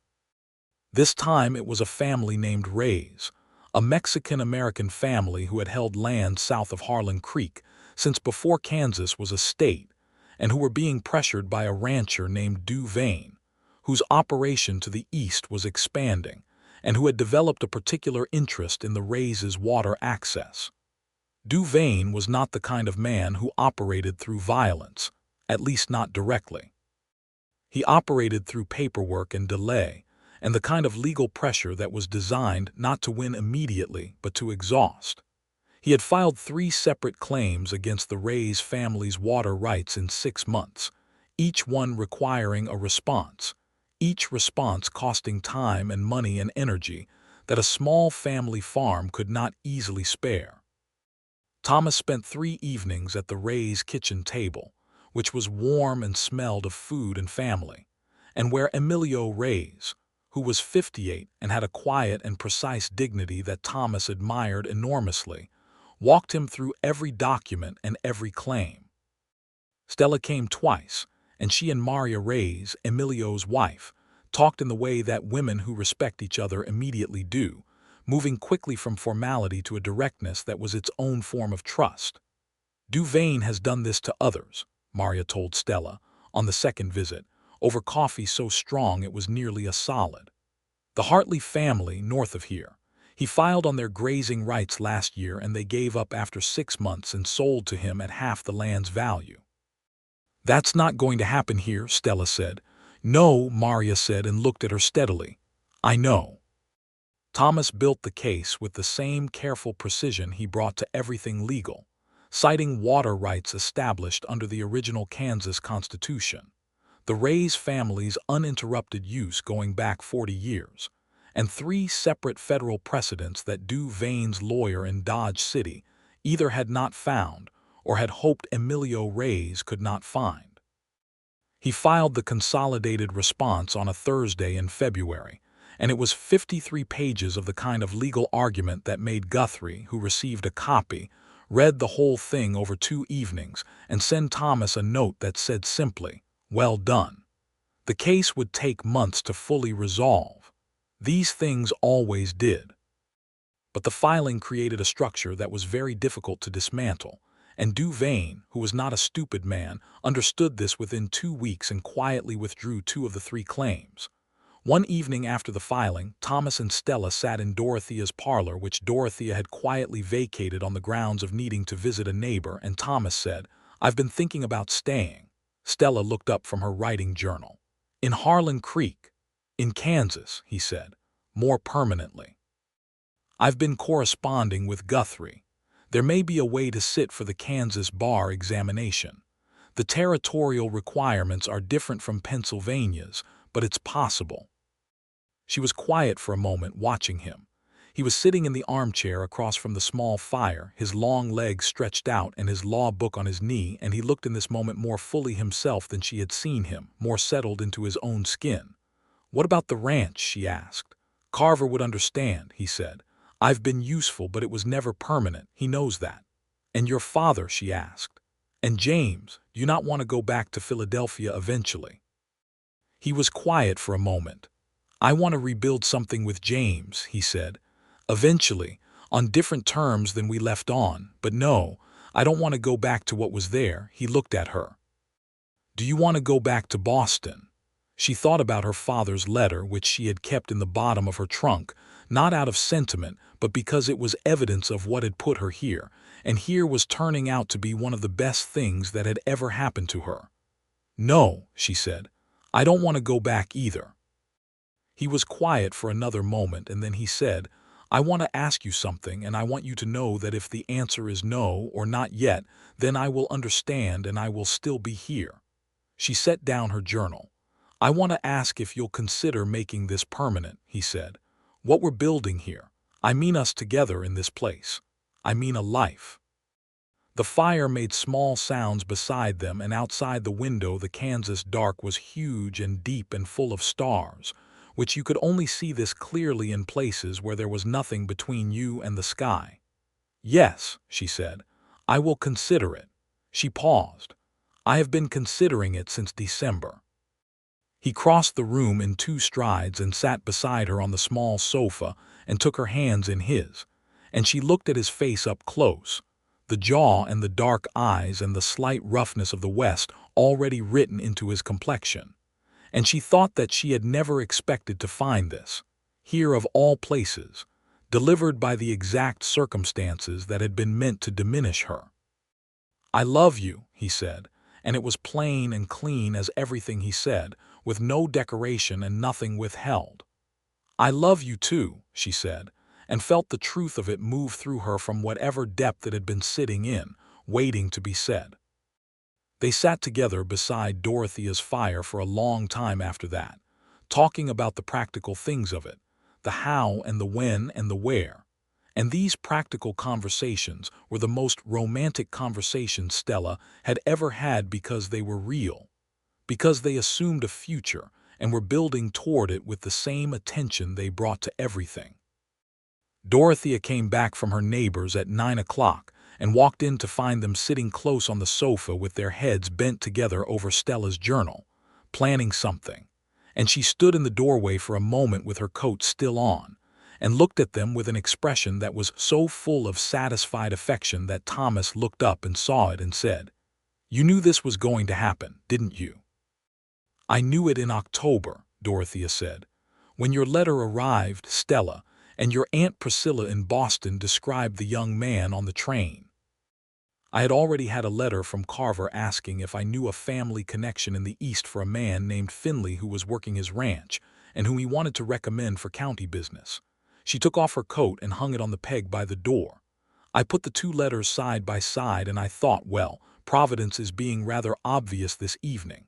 This time it was a family named Reyes, a Mexican-American family who had held land south of Harlan Creek since before Kansas was a state, and who were being pressured by a rancher named Duvain, whose operation to the east was expanding, and who had developed a particular interest in the Reyes' water access. Duvain was not the kind of man who operated through violence, at least not directly. He operated through paperwork and delay, and the kind of legal pressure that was designed not to win immediately but to exhaust. He had filed 3 separate claims against the Reyes family's water rights in 6 months, each one requiring a response, each response costing time and money and energy that a small family farm could not easily spare. Thomas spent 3 evenings at the Reyes kitchen table, which was warm and smelled of food and family, and where Emilio Reyes, who was 58 and had a quiet and precise dignity that Thomas admired enormously, walked him through every document and every claim. Stella came twice, and she and Maria Reyes, Emilio's wife, talked in the way that women who respect each other immediately do, moving quickly from formality to a directness that was its own form of trust. Duvain has done this to others, Maria told Stella, on the second visit, over coffee so strong it was nearly a solid. The Hartley family, north of here. He filed on their grazing rights last year and they gave up after 6 months and sold to him at half the land's value. That's not going to happen here, Stella said. No, Maria said and looked at her steadily. I know. Thomas built the case with the same careful precision he brought to everything legal, citing water rights established under the original Kansas Constitution, the Reyes family's uninterrupted use going back 40 years, and 3 separate federal precedents that Duvain's lawyer in Dodge City either had not found or had hoped Emilio Reyes could not find. He filed the consolidated response on a Thursday in February, and it was 53 pages of the kind of legal argument that made Guthrie, who received a copy, read the whole thing over 2 evenings and send Thomas a note that said simply, "Well done." The case would take months to fully resolve. These things always did. But the filing created a structure that was very difficult to dismantle, and Duvain, who was not a stupid man, understood this within 2 weeks and quietly withdrew 2 of the 3 claims. One evening after the filing, Thomas and Stella sat in Dorothea's parlor, which Dorothea had quietly vacated on the grounds of needing to visit a neighbor, and Thomas said, "I've been thinking about staying." Stella looked up from her writing journal. "In Harlan Creek, in Kansas," he said, "more permanently. I've been corresponding with Guthrie. There may be a way to sit for the Kansas bar examination. The territorial requirements are different from Pennsylvania's, but it's possible." She was quiet for a moment, watching him. He was sitting in the armchair across from the small fire, his long legs stretched out and his law book on his knee, and he looked in this moment more fully himself than she had seen him, more settled into his own skin. "What about the ranch?" she asked. "Carver would understand," he said. "I've been useful, but it was never permanent. He knows that." "And your father?" she asked. And James, do you not want to go back to Philadelphia eventually? He was quiet for a moment. I want to rebuild something with James, he said. Eventually, on different terms than we left on, but no, I don't want to go back to what was there. He looked at her. Do you want to go back to Boston? She thought about her father's letter, which she had kept in the bottom of her trunk, not out of sentiment, but because it was evidence of what had put her here, and here was turning out to be one of the best things that had ever happened to her. No, she said. I don't want to go back either. He was quiet for another moment, and then he said, I want to ask you something, and I want you to know that if the answer is no or not yet, then I will understand and I will still be here. She set down her journal. I want to ask if you'll consider making this permanent, he said. What we're building here. I mean us together in this place. I mean a life. The fire made small sounds beside them, and outside the window the Kansas dark was huge and deep and full of stars, which you could only see this clearly in places where there was nothing between you and the sky. Yes, she said, I will consider it. She paused. I have been considering it since December. He crossed the room in 2 strides and sat beside her on the small sofa and took her hands in his, and she looked at his face up close, the jaw and the dark eyes and the slight roughness of the West already written into his complexion. And she thought that she had never expected to find this, here of all places, delivered by the exact circumstances that had been meant to diminish her. I love you, he said, and it was plain and clean as everything he said, with no decoration and nothing withheld. I love you too, she said, and felt the truth of it move through her from whatever depth it had been sitting in, waiting to be said. They sat together beside Dorothea's fire for a long time after that, talking about the practical things of it, the how and the when and the where. And these practical conversations were the most romantic conversations Stella had ever had because they were real, because they assumed a future and were building toward it with the same attention they brought to everything. Dorothea came back from her neighbors at 9 o'clock and walked in to find them sitting close on the sofa with their heads bent together over Stella's journal, planning something, and she stood in the doorway for a moment with her coat still on, and looked at them with an expression that was so full of satisfied affection that Thomas looked up and saw it and said, You knew this was going to happen, didn't you? I knew it in October, Dorothea said. When your letter arrived, Stella, and your Aunt Priscilla in Boston described the young man on the train. I had already had a letter from Carver asking if I knew a family connection in the East for a man named Finley who was working his ranch, and whom he wanted to recommend for county business. She took off her coat and hung it on the peg by the door. I put the 2 letters side by side, and I thought, well, Providence is being rather obvious this evening.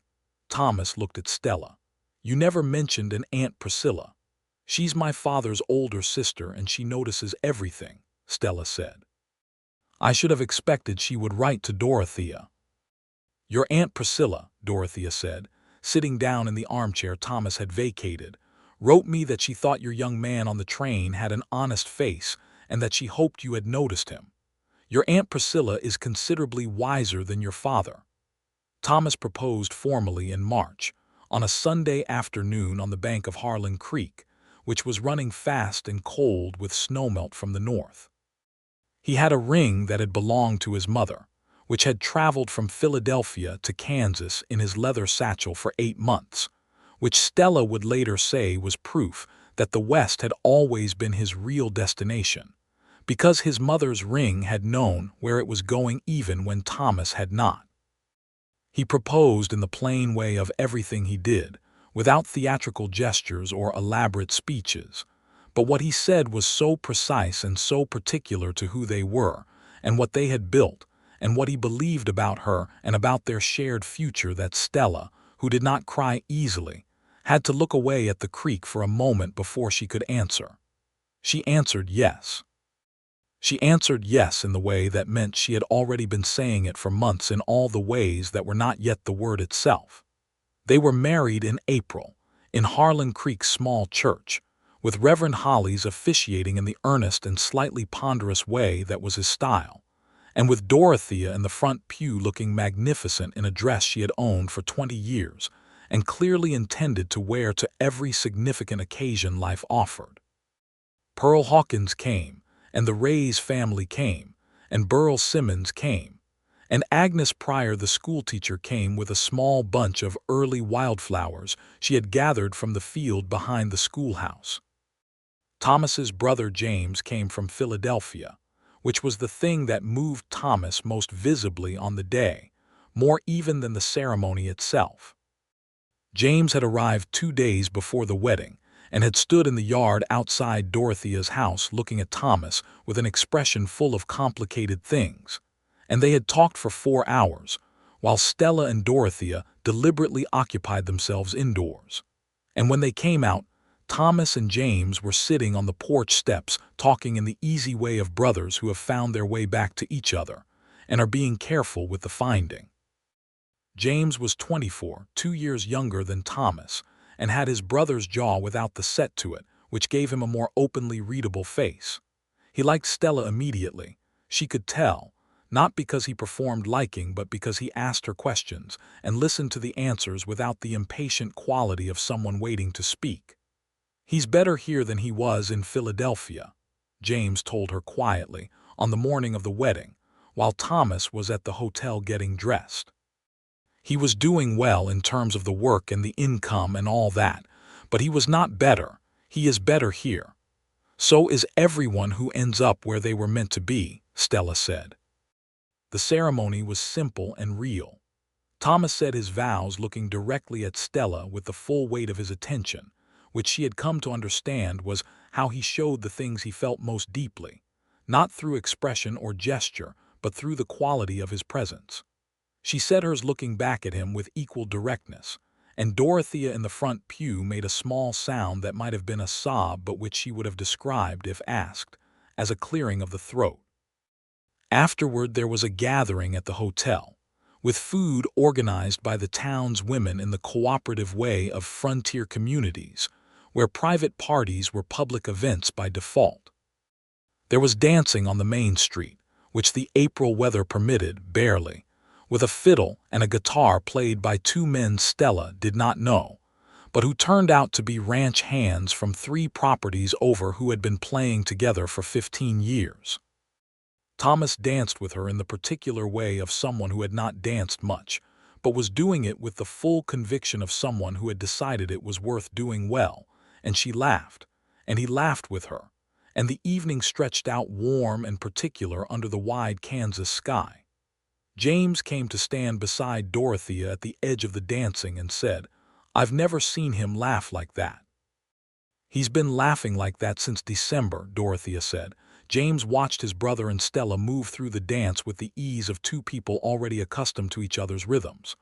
Thomas looked at Stella. You never mentioned an Aunt Priscilla. She's my father's older sister, and she notices everything, Stella said. I should have expected she would write to Dorothea. Your Aunt Priscilla, Dorothea said, sitting down in the armchair Thomas had vacated, wrote me that she thought your young man on the train had an honest face and that she hoped you had noticed him. Your Aunt Priscilla is considerably wiser than your father. Thomas proposed formally in March, on a Sunday afternoon on the bank of Harlan Creek, which was running fast and cold with snowmelt from the north. He had a ring that had belonged to his mother, which had traveled from Philadelphia to Kansas in his leather satchel for 8 months, which Stella would later say was proof that the West had always been his real destination, because his mother's ring had known where it was going even when Thomas had not. He proposed in the plain way of everything he did, without theatrical gestures or elaborate speeches, but what he said was so precise and so particular to who they were, and what they had built, and what he believed about her and about their shared future that Stella, who did not cry easily, had to look away at the creek for a moment before she could answer. She answered yes. She answered yes in the way that meant she had already been saying it for months in all the ways that were not yet the word itself. They were married in April, in Harlan Creek's small church, with Reverend Hollies officiating in the earnest and slightly ponderous way that was his style, and with Dorothea in the front pew looking magnificent in a dress she had owned for 20 years and clearly intended to wear to every significant occasion life offered. Pearl Hawkins came, and the Ray's family came, and Burl Simmons came, and Agnes Pryor the schoolteacher came with a small bunch of early wildflowers she had gathered from the field behind the schoolhouse. Thomas's brother James came from Philadelphia, which was the thing that moved Thomas most visibly on the day, more even than the ceremony itself. James had arrived 2 days before the wedding and had stood in the yard outside Dorothea's house looking at Thomas with an expression full of complicated things, and they had talked for 4 hours, while Stella and Dorothea deliberately occupied themselves indoors. And when they came out, Thomas and James were sitting on the porch steps talking in the easy way of brothers who have found their way back to each other and are being careful with the finding. James was 24, 2 years younger than Thomas, and had his brother's jaw without the set to it, which gave him a more openly readable face. He liked Stella immediately. She could tell, not because he performed liking but because he asked her questions and listened to the answers without the impatient quality of someone waiting to speak. "He's better here than he was in Philadelphia," James told her quietly on the morning of the wedding, while Thomas was at the hotel getting dressed. "He was doing well in terms of the work and the income and all that, but he was not better. He is better here." "So is everyone who ends up where they were meant to be," Stella said. The ceremony was simple and real. Thomas said his vows looking directly at Stella with the full weight of his attention, which she had come to understand was how he showed the things he felt most deeply, not through expression or gesture, but through the quality of his presence. She said hers looking back at him with equal directness, and Dorothea in the front pew made a small sound that might have been a sob but which she would have described, if asked, as a clearing of the throat. Afterward there was a gathering at the hotel, with food organized by the town's women in the cooperative way of frontier communities, where private parties were public events by default. There was dancing on the main street, which the April weather permitted barely, with a fiddle and a guitar played by 2 men Stella did not know, but who turned out to be ranch hands from 3 properties over who had been playing together for 15 years. Thomas danced with her in the particular way of someone who had not danced much, but was doing it with the full conviction of someone who had decided it was worth doing well, and she laughed, and he laughed with her, and the evening stretched out warm and particular under the wide Kansas sky. James came to stand beside Dorothea at the edge of the dancing and said, "I've never seen him laugh like that." "He's been laughing like that since December," Dorothea said. James watched his brother and Stella move through the dance with the ease of 2 people already accustomed to each other's rhythms.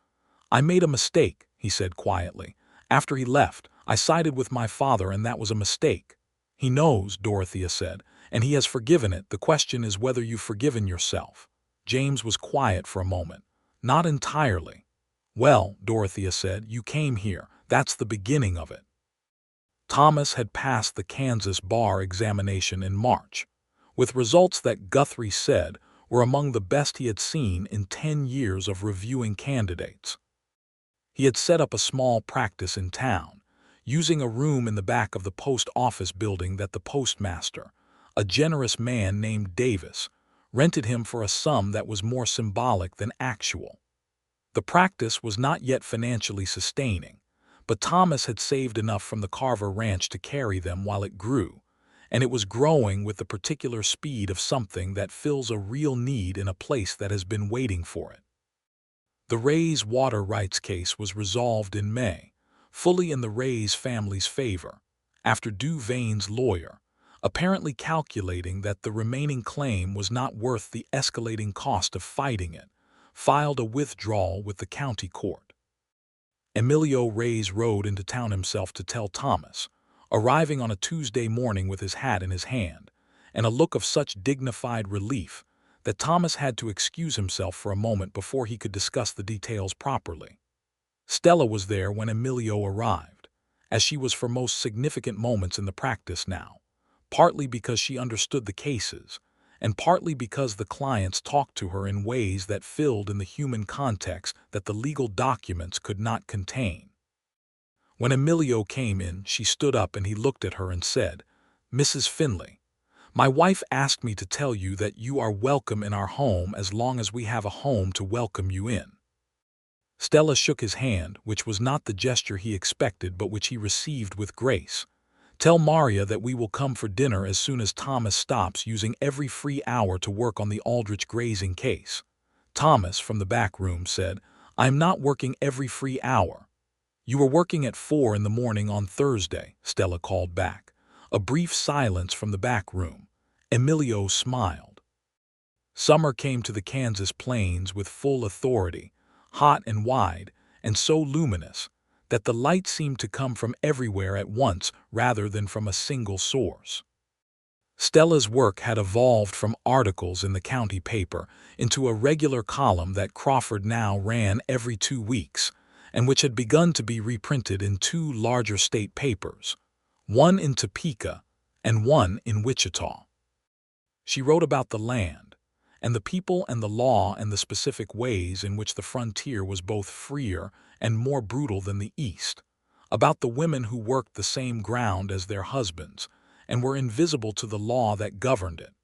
"I made a mistake," he said quietly. "After he left, I sided with my father and that was a mistake." "He knows," Dorothea said, "and he has forgiven it. The question is whether you've forgiven yourself." James was quiet for a moment. "Not entirely." "Well," Dorothea said, "you came here. That's the beginning of it." Thomas had passed the Kansas bar examination in March, with results that Guthrie said were among the best he had seen in 10 years of reviewing candidates. He had set up a small practice in town, using a room in the back of the post office building that the postmaster, a generous man named Davis, rented him for a sum that was more symbolic than actual. The practice was not yet financially sustaining, but Thomas had saved enough from the Carver Ranch to carry them while it grew, and it was growing with the particular speed of something that fills a real need in a place that has been waiting for it. The Rays water rights case was resolved in May, fully in the Rays family's favor, after Duvayne's lawyer, apparently calculating that the remaining claim was not worth the escalating cost of fighting it, filed a withdrawal with the county court. Emilio Reyes rode into town himself to tell Thomas, arriving on a Tuesday morning with his hat in his hand, and a look of such dignified relief that Thomas had to excuse himself for a moment before he could discuss the details properly. Stella was there when Emilio arrived, as she was for most significant moments in the practice now, partly because she understood the cases, and partly because the clients talked to her in ways that filled in the human context that the legal documents could not contain. When Emilio came in, she stood up and he looked at her and said, "Mrs. Finley, my wife asked me to tell you that you are welcome in our home as long as we have a home to welcome you in." Stella shook his hand, which was not the gesture he expected but which he received with grace. "Tell Maria that we will come for dinner as soon as Thomas stops using every free hour to work on the Aldrich grazing case." Thomas, from the back room, said, "I am not working every free hour." "You were working at 4 in the morning on Thursday," Stella called back. A brief silence from the back room. Emilio smiled. Summer came to the Kansas plains with full authority, hot and wide, and so luminous that the light seemed to come from everywhere at once rather than from a single source. Stella's work had evolved from articles in the county paper into a regular column that Crawford now ran every 2 weeks, and which had begun to be reprinted in 2 larger state papers, one in Topeka and one in Wichita. She wrote about the land, and the people and the law and the specific ways in which the frontier was both freer and more brutal than the East, about the women who worked the same ground as their husbands and were invisible to the law that governed it,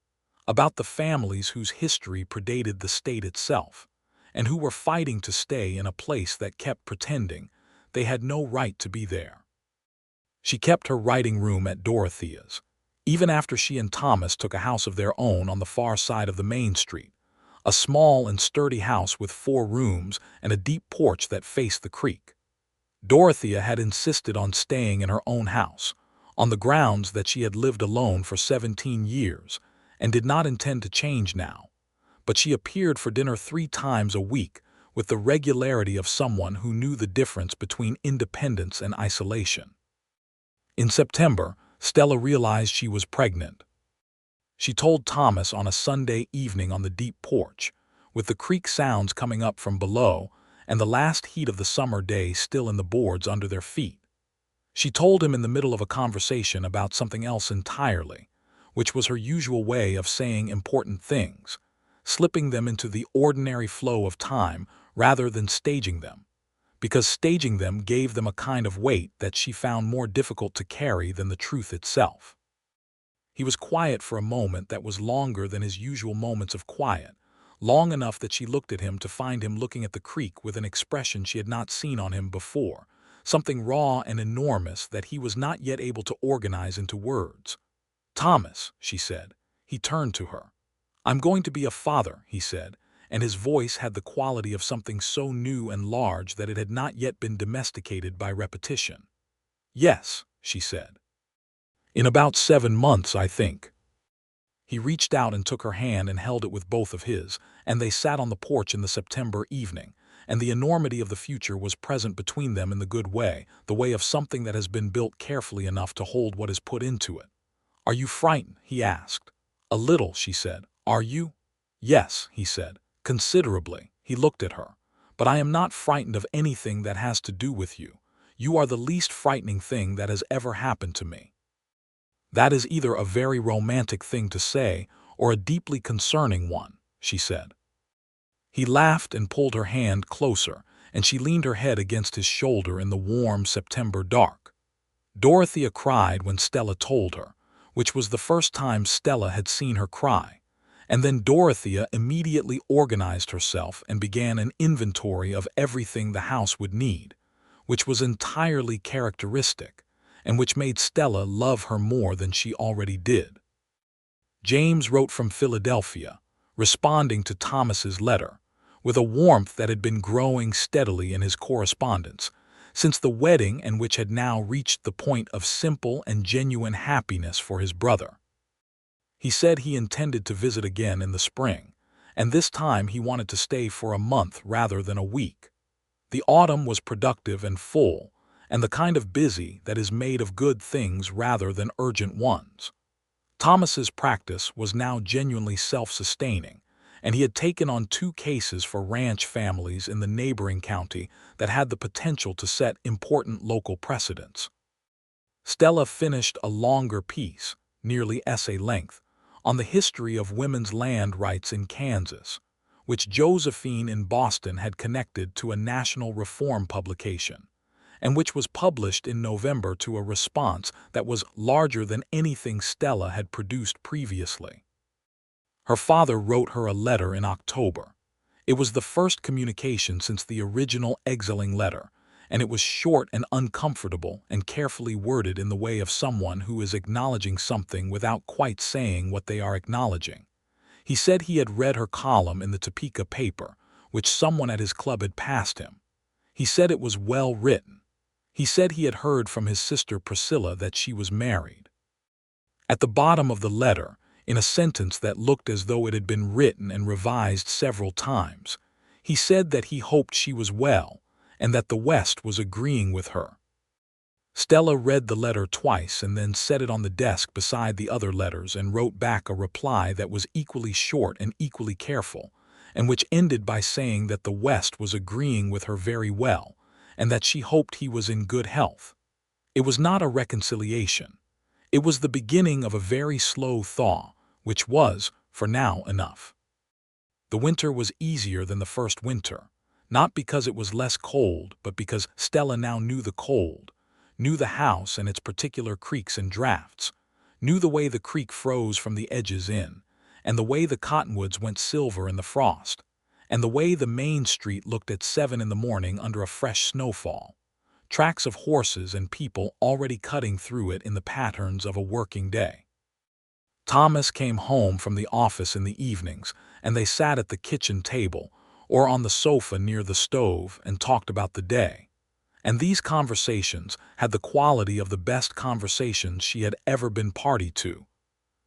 about the families whose history predated the state itself, and who were fighting to stay in a place that kept pretending they had no right to be there. She kept her writing room at Dorothea's, even after she and Thomas took a house of their own on the far side of the main street, a small and sturdy house with 4 rooms and a deep porch that faced the creek. Dorothea had insisted on staying in her own house, on the grounds that she had lived alone for 17 years and did not intend to change now, but she appeared for dinner 3 times a week with the regularity of someone who knew the difference between independence and isolation. In September, Stella realized she was pregnant. She told Thomas on a Sunday evening on the deep porch, with the creek sounds coming up from below and the last heat of the summer day still in the boards under their feet. She told him in the middle of a conversation about something else entirely, which was her usual way of saying important things, slipping them into the ordinary flow of time rather than staging them, because staging them gave them a kind of weight that she found more difficult to carry than the truth itself. He was quiet for a moment that was longer than his usual moments of quiet, long enough that she looked at him to find him looking at the creek with an expression she had not seen on him before, something raw and enormous that he was not yet able to organize into words. "Thomas," she said. He turned to her. "I'm going to be a father," he said, and his voice had the quality of something so new and large that it had not yet been domesticated by repetition. "Yes," she said. "In about 7 months, I think." He reached out and took her hand and held it with both of his, and they sat on the porch in the September evening, and the enormity of the future was present between them in the good way, the way of something that has been built carefully enough to hold what is put into it. "Are you frightened?" he asked. "A little," she said. "Are you?" "Yes," he said. "Considerably." He looked at her. "But I am not frightened of anything that has to do with you. You are the least frightening thing that has ever happened to me." "That is either a very romantic thing to say or a deeply concerning one," she said. He laughed and pulled her hand closer, and she leaned her head against his shoulder in the warm September dark. Dorothea cried when Stella told her, which was the first time Stella had seen her cry, and then Dorothea immediately organized herself and began an inventory of everything the house would need, which was entirely characteristic, and which made Stella love her more than she already did. James wrote from Philadelphia, responding to Thomas's letter, with a warmth that had been growing steadily in his correspondence, since the wedding and which had now reached the point of simple and genuine happiness for his brother. He said he intended to visit again in the spring, and this time he wanted to stay for a month rather than a week. The autumn was productive and full, and the kind of busy that is made of good things rather than urgent ones. Thomas's practice was now genuinely self-sustaining, and he had taken on 2 cases for ranch families in the neighboring county that had the potential to set important local precedents. Stella finished a longer piece, nearly essay length, on the history of women's land rights in Kansas, which Josephine in Boston had connected to a national reform publication, and which was published in November to a response that was larger than anything Stella had produced previously. Her father wrote her a letter in October. It was the first communication since the original exiling letter, and it was short and uncomfortable and carefully worded in the way of someone who is acknowledging something without quite saying what they are acknowledging. He said he had read her column in the Topeka paper, which someone at his club had passed him. He said it was well written. He said he had heard from his sister Priscilla that she was married. At the bottom of the letter, in a sentence that looked as though it had been written and revised several times, he said that he hoped she was well and that the West was agreeing with her. Stella read the letter twice and then set it on the desk beside the other letters and wrote back a reply that was equally short and equally careful, and which ended by saying that the West was agreeing with her very well and that she hoped he was in good health. It was not a reconciliation. It was the beginning of a very slow thaw, which was, for now, enough. The winter was easier than the first winter, not because it was less cold, but because Stella now knew the cold, knew the house and its particular creaks and drafts, knew the way the creek froze from the edges in, and the way the cottonwoods went silver in the frost, and the way the main street looked at 7 in the morning under a fresh snowfall, tracks of horses and people already cutting through it in the patterns of a working day. Thomas came home from the office in the evenings, and they sat at the kitchen table or on the sofa near the stove and talked about the day. And these conversations had the quality of the best conversations she had ever been party to,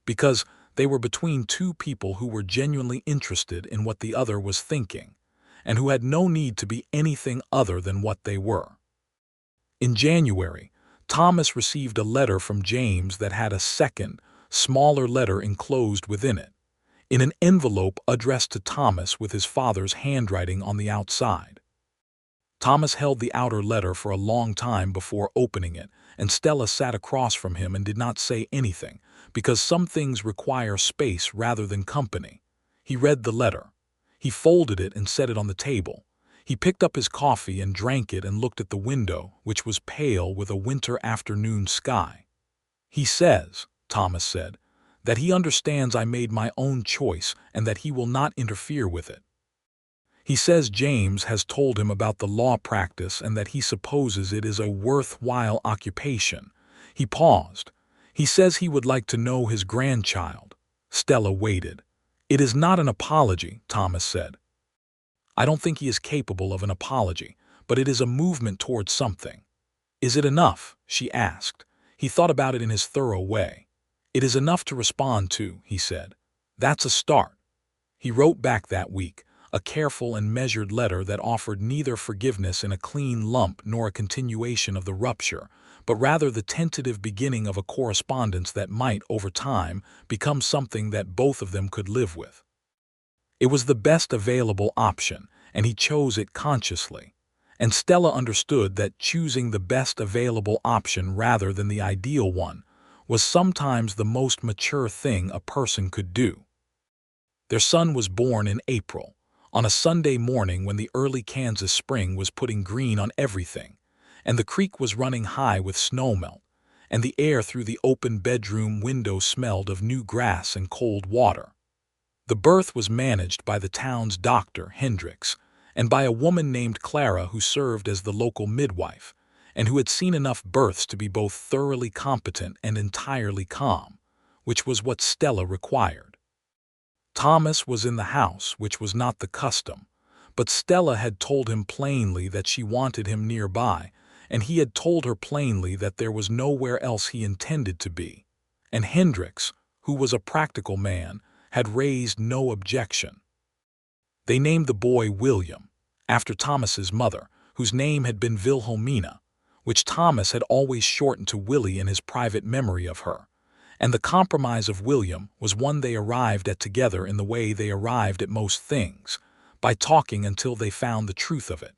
because they were between two people who were genuinely interested in what the other was thinking, and who had no need to be anything other than what they were. In January, Thomas received a letter from James that had a second, smaller letter enclosed within it, in an envelope addressed to Thomas with his father's handwriting on the outside. Thomas held the outer letter for a long time before opening it, and Stella sat across from him and did not say anything, because some things require space rather than company. He read the letter. He folded it and set it on the table. He picked up his coffee and drank it and looked at the window, which was pale with a winter afternoon sky. "He says," Thomas said, "that he understands I made my own choice and that he will not interfere with it. He says James has told him about the law practice and that he supposes it is a worthwhile occupation." He paused. "He says he would like to know his grandchild." Stella waited. "It is not an apology," Thomas said. "I don't think he is capable of an apology, but it is a movement towards something." "Is it enough?" she asked. He thought about it in his thorough way. "It is enough to respond to," he said. "That's a start." He wrote back that week, a careful and measured letter that offered neither forgiveness in a clean lump nor a continuation of the rupture, but rather the tentative beginning of a correspondence that might, over time, become something that both of them could live with. It was the best available option, and he chose it consciously. And Stella understood that choosing the best available option rather than the ideal one was sometimes the most mature thing a person could do. Their son was born in April, on a Sunday morning when the early Kansas spring was putting green on everything, and the creek was running high with snowmelt, and the air through the open bedroom window smelled of new grass and cold water. The birth was managed by the town's doctor, Hendricks, and by a woman named Clara who served as the local midwife, and who had seen enough births to be both thoroughly competent and entirely calm, which was what Stella required. Thomas was in the house, which was not the custom, but Stella had told him plainly that she wanted him nearby, and he had told her plainly that there was nowhere else he intended to be, and Hendricks, who was a practical man, had raised no objection. They named the boy William, after Thomas's mother, whose name had been Wilhelmina, which Thomas had always shortened to Willie in his private memory of her, and the compromise of William was one they arrived at together in the way they arrived at most things, by talking until they found the truth of it.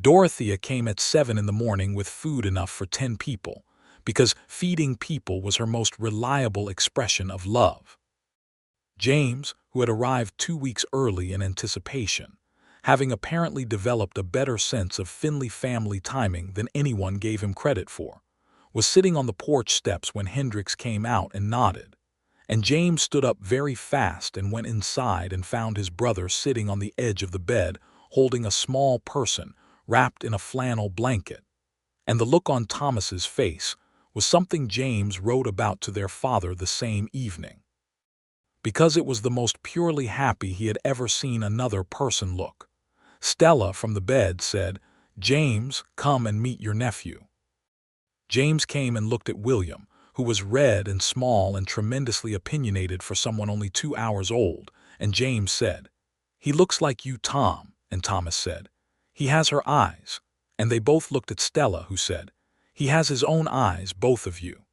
Dorothea came at 7 in the morning with food enough for 10 people, because feeding people was her most reliable expression of love. James, who had arrived 2 weeks early in anticipation, having apparently developed a better sense of Finley family timing than anyone gave him credit for, was sitting on the porch steps when Hendricks came out and nodded. And James stood up very fast and went inside and found his brother sitting on the edge of the bed, holding a small person wrapped in a flannel blanket. And the look on Thomas's face was something James wrote about to their father the same evening, because it was the most purely happy he had ever seen another person look. Stella from the bed said, "James, come and meet your nephew." James came and looked at William, who was red and small and tremendously opinionated for someone only 2 hours old, and James said, "He looks like you, Tom," and Thomas said, "He has her eyes," and they both looked at Stella, who said, "He has his own eyes, both of you."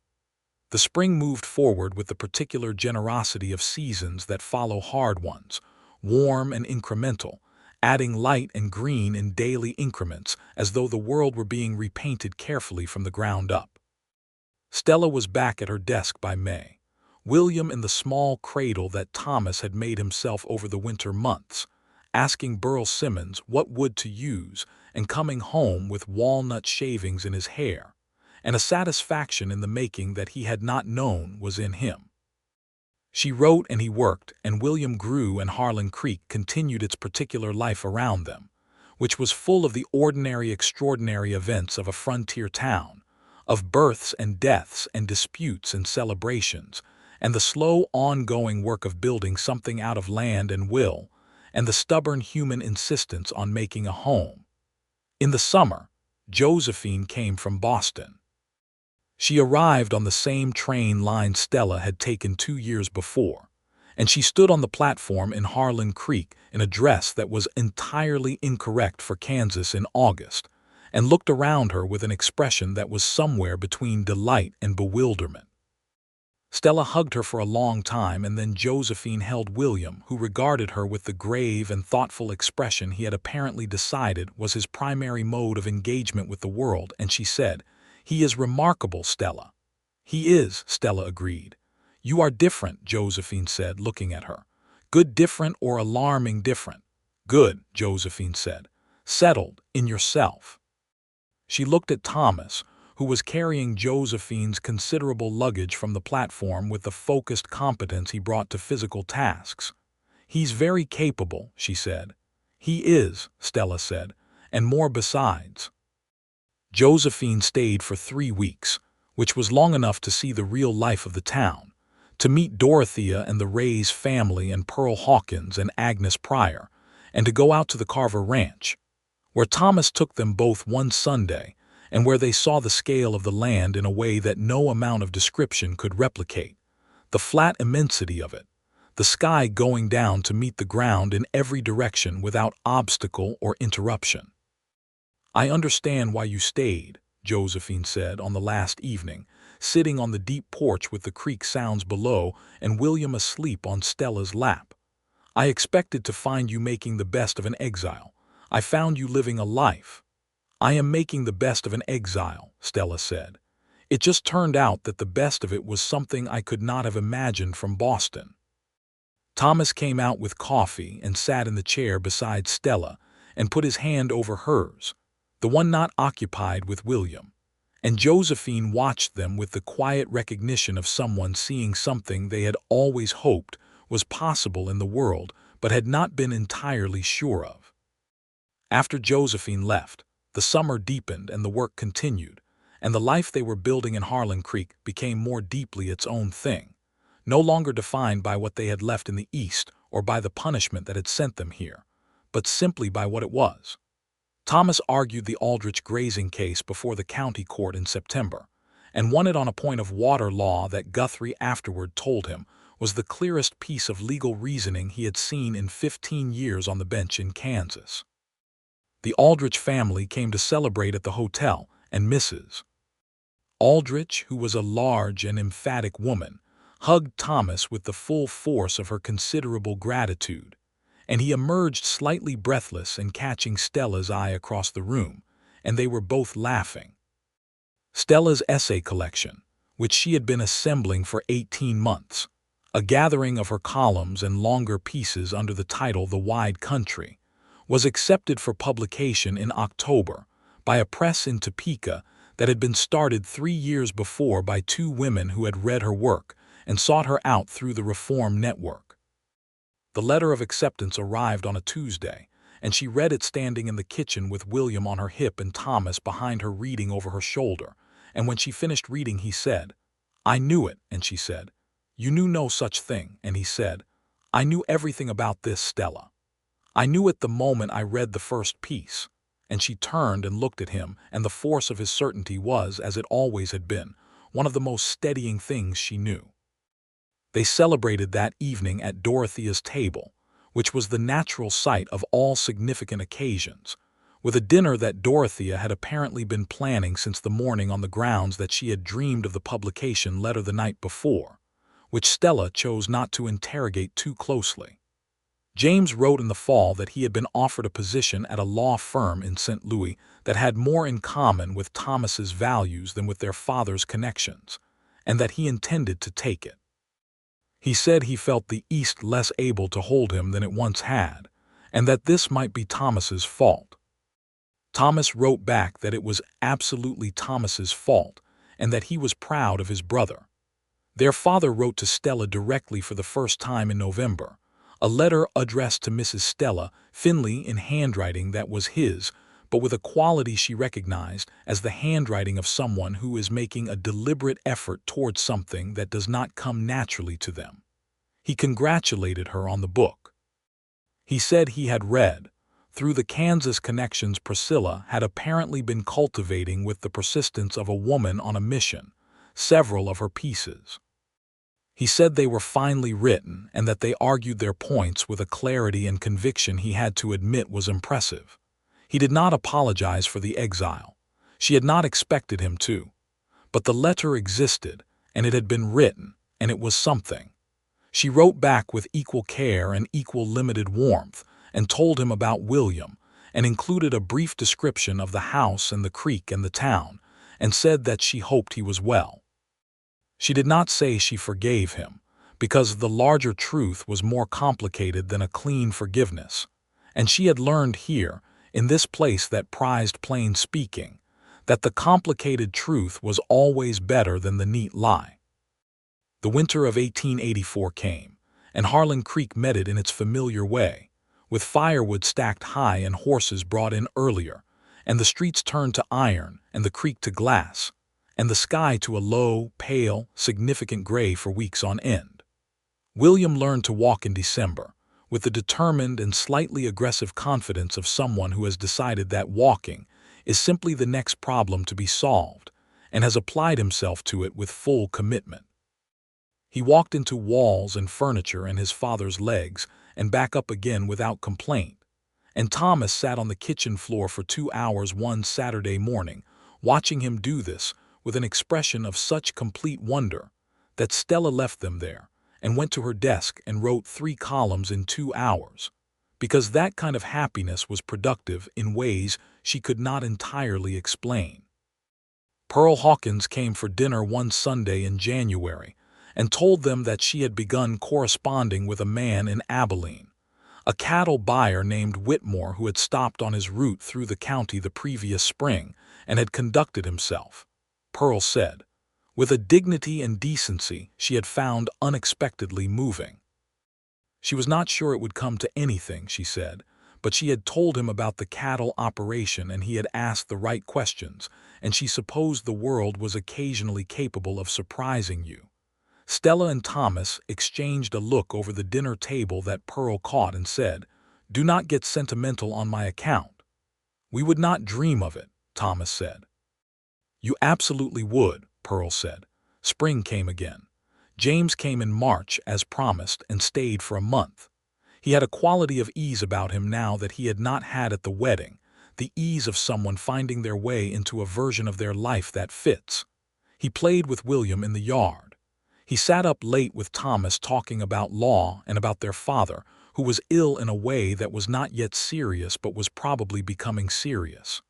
The spring moved forward with the particular generosity of seasons that follow hard ones, warm and incremental, adding light and green in daily increments as though the world were being repainted carefully from the ground up. Stella was back at her desk by May, William in the small cradle that Thomas had made himself over the winter months, asking Burl Simmons what wood to use and coming home with walnut shavings in his hair, and a satisfaction in the making that he had not known was in him. She wrote and he worked, and William grew, and Harlan Creek continued its particular life around them, which was full of the ordinary extraordinary events of a frontier town, of births and deaths and disputes and celebrations, and the slow ongoing work of building something out of land and will, and the stubborn human insistence on making a home. In the summer, Josephine came from Boston. She arrived on the same train line Stella had taken 2 years before, and she stood on the platform in Harlan Creek in a dress that was entirely incorrect for Kansas in August, and looked around her with an expression that was somewhere between delight and bewilderment. Stella hugged her for a long time, and then Josephine held William, who regarded her with the grave and thoughtful expression he had apparently decided was his primary mode of engagement with the world, and she said, "He is remarkable, Stella." "He is," Stella agreed. "You are different," Josephine said, looking at her. "Good different or alarming different?" "Good," Josephine said. "Settled in yourself." She looked at Thomas, who was carrying Josephine's considerable luggage from the platform with the focused competence he brought to physical tasks. "He's very capable," she said. "He is," Stella said, "and more besides." Josephine stayed for 3 weeks, which was long enough to see the real life of the town, to meet Dorothea and the Rays family and Pearl Hawkins and Agnes Pryor, and to go out to the Carver Ranch, where Thomas took them both one Sunday, and where they saw the scale of the land in a way that no amount of description could replicate, the flat immensity of it, the sky going down to meet the ground in every direction without obstacle or interruption. "I understand why you stayed," Josephine said on the last evening, sitting on the deep porch with the creek sounds below and William asleep on Stella's lap. "I expected to find you making the best of an exile. I found you living a life." "I am making the best of an exile," Stella said. "It just turned out that the best of it was something I could not have imagined from Boston." Thomas came out with coffee and sat in the chair beside Stella and put his hand over hers, the one not occupied with William, and Josephine watched them with the quiet recognition of someone seeing something they had always hoped was possible in the world but had not been entirely sure of. After Josephine left, the summer deepened and the work continued, and the life they were building in Harlan Creek became more deeply its own thing, no longer defined by what they had left in the East or by the punishment that had sent them here, but simply by what it was. Thomas argued the Aldrich grazing case before the county court in September, and won it on a point of water law that Guthrie afterward told him was the clearest piece of legal reasoning he had seen in 15 years on the bench in Kansas. The Aldrich family came to celebrate at the hotel, and Mrs. Aldrich, who was a large and emphatic woman, hugged Thomas with the full force of her considerable gratitude, and he emerged slightly breathless and catching Stella's eye across the room, and they were both laughing. Stella's essay collection, which she had been assembling for 18 months, A gathering of her columns and longer pieces under the title The Wide Country was accepted for publication in October by a press in Topeka that had been started 3 years before by two women who had read her work and sought her out through the Reform Network. The letter of acceptance arrived on a Tuesday, and she read it standing in the kitchen with William on her hip and Thomas behind her reading over her shoulder, and when she finished reading he said, "I knew it," and she said, "You knew no such thing," and he said, "I knew everything about this, Stella. I knew it the moment I read the first piece," and she turned and looked at him, and the force of his certainty was, as it always had been, one of the most steadying things she knew. They celebrated that evening at Dorothea's table, which was the natural site of all significant occasions, with a dinner that Dorothea had apparently been planning since the morning on the grounds that she had dreamed of the publication letter the night before, which Stella chose not to interrogate too closely. James wrote in the fall that he had been offered a position at a law firm in St. Louis that had more in common with Thomas's values than with their father's connections, and that he intended to take it. He said he felt the East less able to hold him than it once had, and that this might be Thomas's fault. Thomas wrote back that it was absolutely Thomas's fault, and that he was proud of his brother. Their father wrote to Stella directly for the first time in November, a letter addressed to Mrs. Stella Finley in handwriting that was his, but with a quality she recognized as the handwriting of someone who is making a deliberate effort towards something that does not come naturally to them. He congratulated her on the book. He said he had read, through the Kansas connections Priscilla had apparently been cultivating with the persistence of a woman on a mission, several of her pieces. He said they were finely written and that they argued their points with a clarity and conviction he had to admit was impressive. He did not apologize for the exile. She had not expected him to. But the letter existed, and it had been written, and it was something. She wrote back with equal care and equal limited warmth, and told him about William, and included a brief description of the house and the creek and the town, and said that she hoped he was well. She did not say she forgave him, because the larger truth was more complicated than a clean forgiveness, and she had learned here, in this place that prized plain speaking, that the complicated truth was always better than the neat lie. The winter of 1884 came, and Harlan Creek met it in its familiar way, with firewood stacked high and horses brought in earlier, and the streets turned to iron and the creek to glass, and the sky to a low, pale, significant gray for weeks on end. William learned to walk in December, with the determined and slightly aggressive confidence of someone who has decided that walking is simply the next problem to be solved, and has applied himself to it with full commitment. He walked into walls and furniture and his father's legs, and back up again without complaint, and Thomas sat on the kitchen floor for 2 hours one Saturday morning, watching him do this with an expression of such complete wonder that Stella left them there and went to her desk and wrote 3 columns in 2 hours, because that kind of happiness was productive in ways she could not entirely explain. Pearl Hawkins came for dinner one Sunday in January and told them that she had begun corresponding with a man in Abilene, a cattle buyer named Whitmore who had stopped on his route through the county the previous spring and had conducted himself, Pearl said, with a dignity and decency she had found unexpectedly moving. She was not sure it would come to anything, she said, but she had told him about the cattle operation and he had asked the right questions, and she supposed the world was occasionally capable of surprising you. Stella and Thomas exchanged a look over the dinner table that Pearl caught and said, "Do not get sentimental on my account." "We would not dream of it," Thomas said. "You absolutely would," Pearl said. Spring came again. James came in March as promised and stayed for a month. He had a quality of ease about him now that he had not had at the wedding, the ease of someone finding their way into a version of their life that fits. He played with William in the yard. He sat up late with Thomas talking about law and about their father, who was ill in a way that was not yet serious but was probably becoming serious.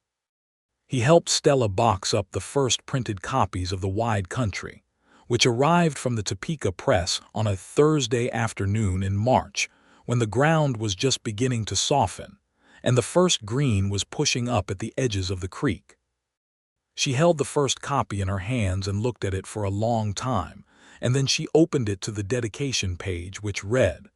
He helped Stella box up the first printed copies of The Wide Country, which arrived from the Topeka Press on a Thursday afternoon in March, when the ground was just beginning to soften, and the first green was pushing up at the edges of the creek. She held the first copy in her hands and looked at it for a long time, and then she opened it to the dedication page, which read,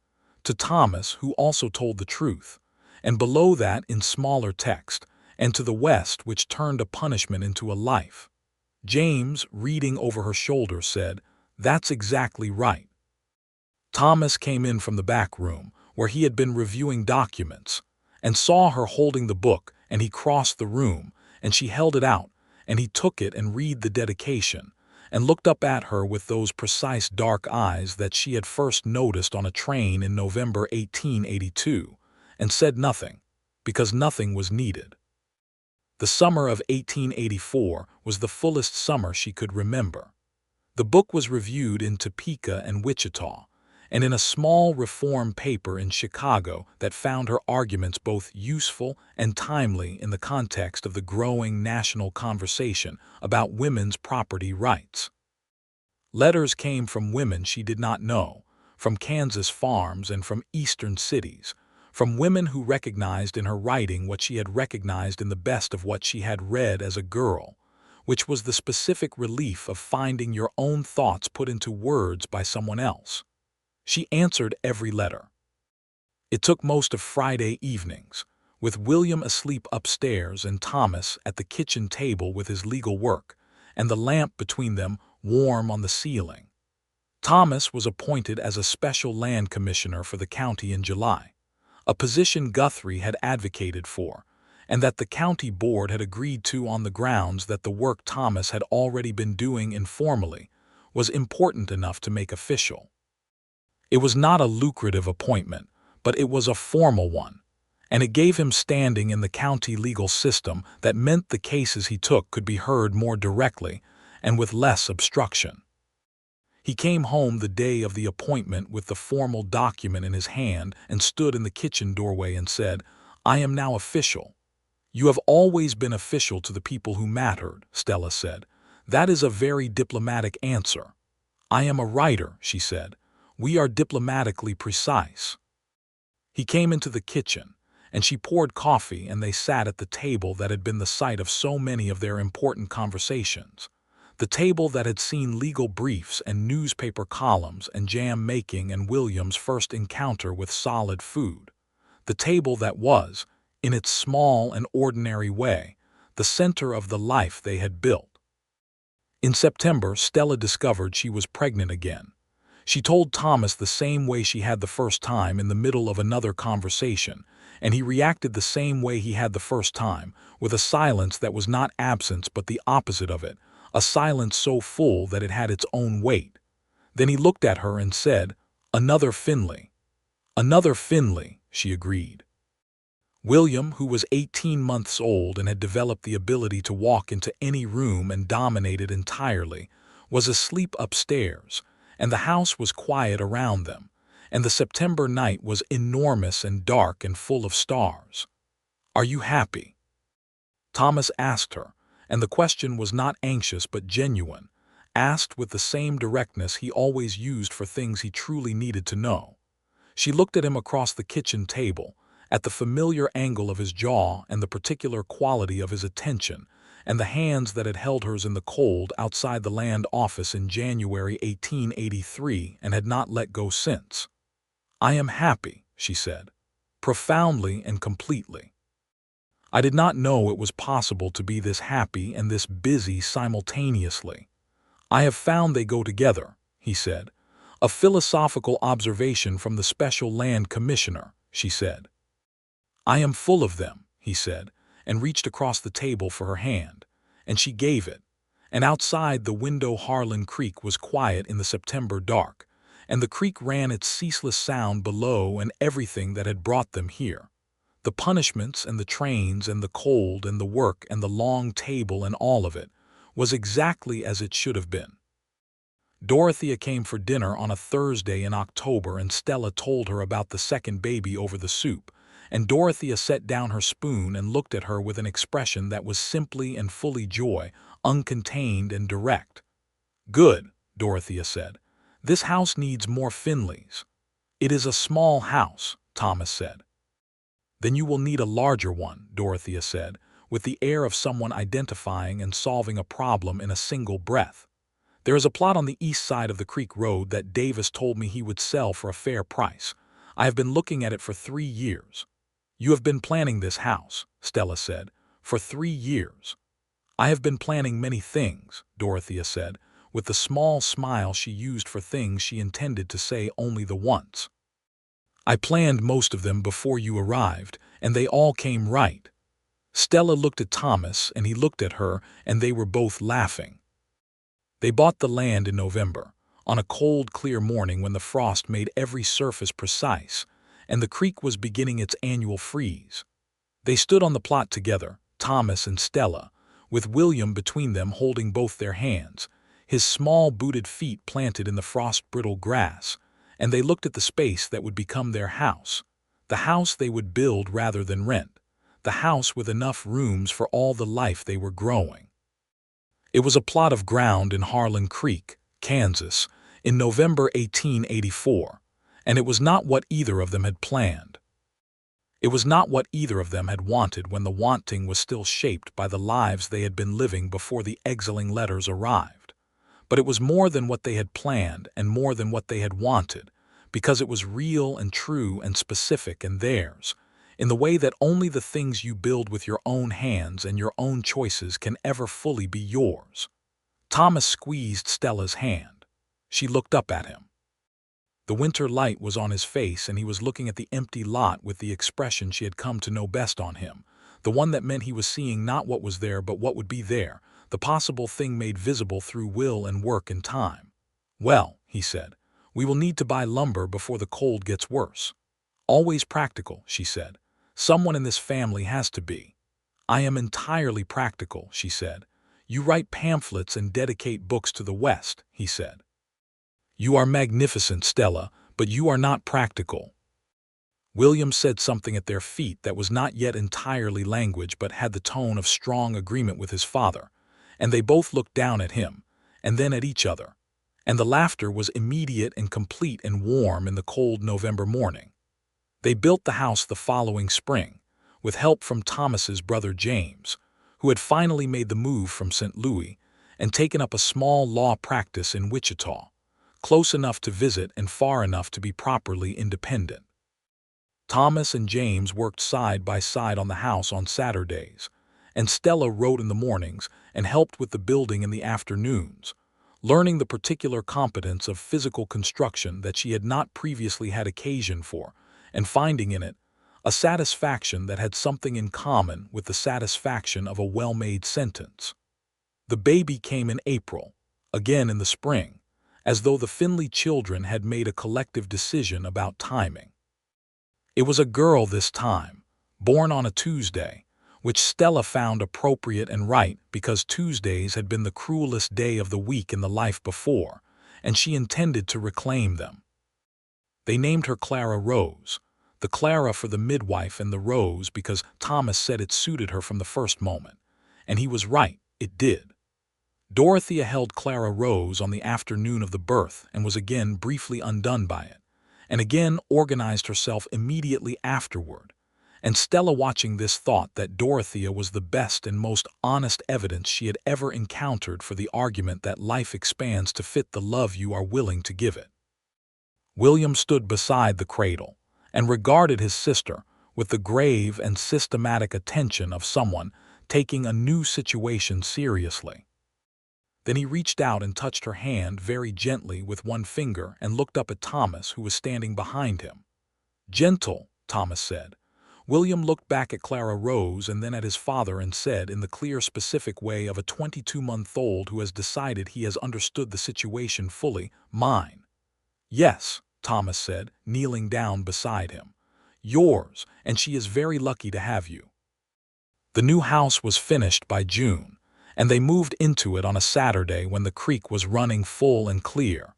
"To Thomas, who also told the truth," and below that in smaller text, "and to the West, which turned a punishment into a life." James, reading over her shoulder, said, "That's exactly right." Thomas came in from the back room, where he had been reviewing documents, and saw her holding the book, and he crossed the room, and she held it out, and he took it and read the dedication, and looked up at her with those precise dark eyes that she had first noticed on a train in November 1882, and said nothing, because nothing was needed. The summer of 1884 was the fullest summer she could remember. The book was reviewed in Topeka and Wichita, and in a small reform paper in Chicago that found her arguments both useful and timely in the context of the growing national conversation about women's property rights. Letters came from women she did not know, from Kansas farms and from eastern cities, from women who recognized in her writing what she had recognized in the best of what she had read as a girl, which was the specific relief of finding your own thoughts put into words by someone else. She answered every letter. It took most of Friday evenings, with William asleep upstairs and Thomas at the kitchen table with his legal work, and the lamp between them warm on the ceiling. Thomas was appointed as a special land commissioner for the county in July, a position Guthrie had advocated for, and that the county board had agreed to on the grounds that the work Thomas had already been doing informally was important enough to make official. It was not a lucrative appointment, but it was a formal one, and it gave him standing in the county legal system that meant the cases he took could be heard more directly and with less obstruction. He came home the day of the appointment with the formal document in his hand and stood in the kitchen doorway and said, "I am now official." "You have always been official to the people who mattered," Stella said. "That is a very diplomatic answer." "I am a writer," she said. "We are diplomatically precise." He came into the kitchen, and she poured coffee, and they sat at the table that had been the site of so many of their important conversations, the table that had seen legal briefs and newspaper columns and jam-making and William's first encounter with solid food, the table that was, in its small and ordinary way, the center of the life they had built. In September, Stella discovered she was pregnant again. She told Thomas the same way she had the first time in the middle of another conversation, and he reacted the same way he had the first time, with a silence that was not absence but the opposite of it, a silence so full that it had its own weight. Then he looked at her and said, "Another Finley." "Another Finley," she agreed. William, who was 18 months old and had developed the ability to walk into any room and dominate it entirely, was asleep upstairs, and the house was quiet around them, and the September night was enormous and dark and full of stars. "Are you happy?" Thomas asked her, and the question was not anxious but genuine, asked with the same directness he always used for things he truly needed to know. She looked at him across the kitchen table, at the familiar angle of his jaw and the particular quality of his attention, and the hands that had held hers in the cold outside the land office in January 1883 and had not let go since. "I am happy," she said, "profoundly and completely. I did not know it was possible to be this happy and this busy simultaneously. I have found they go together," he said. "A philosophical observation from the Special Land Commissioner," she said. "I am full of them," he said, and reached across the table for her hand, and she gave it, and outside the window Harlan Creek was quiet in the September dark, and the creek ran its ceaseless sound below and everything that had brought them here. The punishments and the trains and the cold and the work and the long table and all of it was exactly as it should have been. Dorothea came for dinner on a Thursday in October, and Stella told her about the second baby over the soup, and Dorothea set down her spoon and looked at her with an expression that was simply and fully joy, uncontained and direct. "Good," Dorothea said. "This house needs more Finleys." "It is a small house," Thomas said. "Then you will need a larger one," Dorothea said, with the air of someone identifying and solving a problem in a single breath. "There is a plot on the east side of the Creek Road that Davis told me he would sell for a fair price. I have been looking at it for 3 years." "You have been planning this house," Stella said, "for 3 years." "I have been planning many things," Dorothea said, with the small smile she used for things she intended to say only the once. "I planned most of them before you arrived, and they all came right." Stella looked at Thomas, and he looked at her, and they were both laughing. They bought the land in November, on a cold, clear morning when the frost made every surface precise, and the creek was beginning its annual freeze. They stood on the plot together, Thomas and Stella, with William between them holding both their hands, his small booted feet planted in the frost-brittle grass, and they looked at the space that would become their house, the house they would build rather than rent, the house with enough rooms for all the life they were growing. It was a plot of ground in Harlan Creek, Kansas, in November 1884, and it was not what either of them had planned. It was not what either of them had wanted when the wanting was still shaped by the lives they had been living before the exiling letters arrived. But it was more than what they had planned and more than what they had wanted, because it was real and true and specific and theirs, in the way that only the things you build with your own hands and your own choices can ever fully be yours. Thomas squeezed Stella's hand. She looked up at him. The winter light was on his face, and he was looking at the empty lot with the expression she had come to know best on him, the one that meant he was seeing not what was there but what would be there, the possible thing made visible through will and work and time. "Well," he said, "we will need to buy lumber before the cold gets worse." "Always practical," she said. "Someone in this family has to be." "I am entirely practical," she said. "You write pamphlets and dedicate books to the West," he said. "You are magnificent, Stella, but you are not practical." William said something at their feet that was not yet entirely language but had the tone of strong agreement with his father, and they both looked down at him, and then at each other, and the laughter was immediate and complete and warm in the cold November morning. They built the house the following spring, with help from Thomas's brother James, who had finally made the move from St. Louis and taken up a small law practice in Wichita, close enough to visit and far enough to be properly independent. Thomas and James worked side by side on the house on Saturdays, and Stella wrote in the mornings and helped with the building in the afternoons, learning the particular competence of physical construction that she had not previously had occasion for, and finding in it a satisfaction that had something in common with the satisfaction of a well-made sentence. The baby came in April, again in the spring, as though the Finley children had made a collective decision about timing. It was a girl this time, born on a Tuesday, which Stella found appropriate and right because Tuesdays had been the cruelest day of the week in the life before, and she intended to reclaim them. They named her Clara Rose, the Clara for the midwife and the Rose because Thomas said it suited her from the first moment, and he was right, it did. Dorothea held Clara Rose on the afternoon of the birth and was again briefly undone by it, and again organized herself immediately afterward, and Stella watching this thought that Dorothea was the best and most honest evidence she had ever encountered for the argument that life expands to fit the love you are willing to give it. William stood beside the cradle and regarded his sister with the grave and systematic attention of someone taking a new situation seriously. Then he reached out and touched her hand very gently with one finger and looked up at Thomas, who was standing behind him. "Gentle," Thomas said. William looked back at Clara Rose and then at his father and said in the clear, specific way of a 22-month-old who has decided he has understood the situation fully, "Mine." "Yes," Thomas said, kneeling down beside him. "Yours, and she is very lucky to have you." The new house was finished by June, and they moved into it on a Saturday when the creek was running full and clear,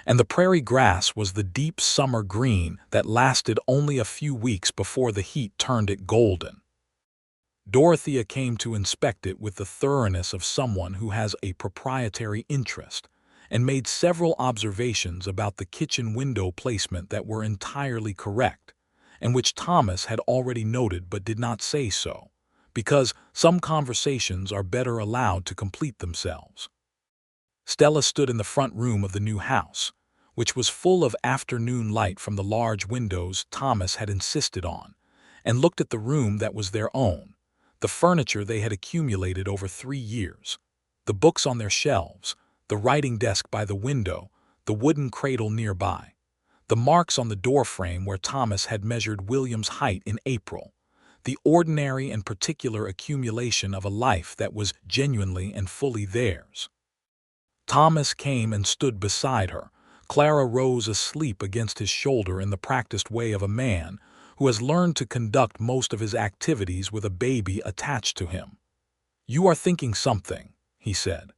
and the prairie grass was the deep summer green that lasted only a few weeks before the heat turned it golden. Dorothea came to inspect it with the thoroughness of someone who has a proprietary interest, and made several observations about the kitchen window placement that were entirely correct, and which Thomas had already noted but did not say so, because some conversations are better allowed to complete themselves. Stella stood in the front room of the new house, which was full of afternoon light from the large windows Thomas had insisted on, and looked at the room that was their own, the furniture they had accumulated over 3 years, the books on their shelves, the writing desk by the window, the wooden cradle nearby, the marks on the doorframe where Thomas had measured William's height in April, the ordinary and particular accumulation of a life that was genuinely and fully theirs. Thomas came and stood beside her. Clara rose asleep against his shoulder in the practiced way of a man who has learned to conduct most of his activities with a baby attached to him. "You are thinking something," he said.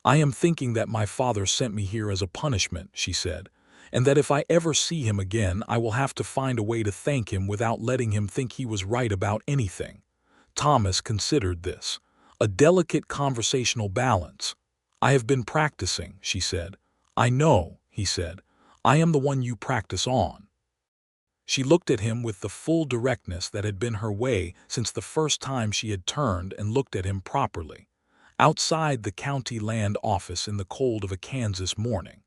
"I am thinking that my father sent me here as a punishment," she said, "and that if I ever see him again I will have to find a way to thank him without letting him think he was right about anything." Thomas considered this a delicate conversational balance. "I have been practicing," she said. "I know," he said. "I am the one you practice on." She looked at him with the full directness that had been her way since the first time she had turned and looked at him properly, outside the county land office in the cold of a Kansas morning.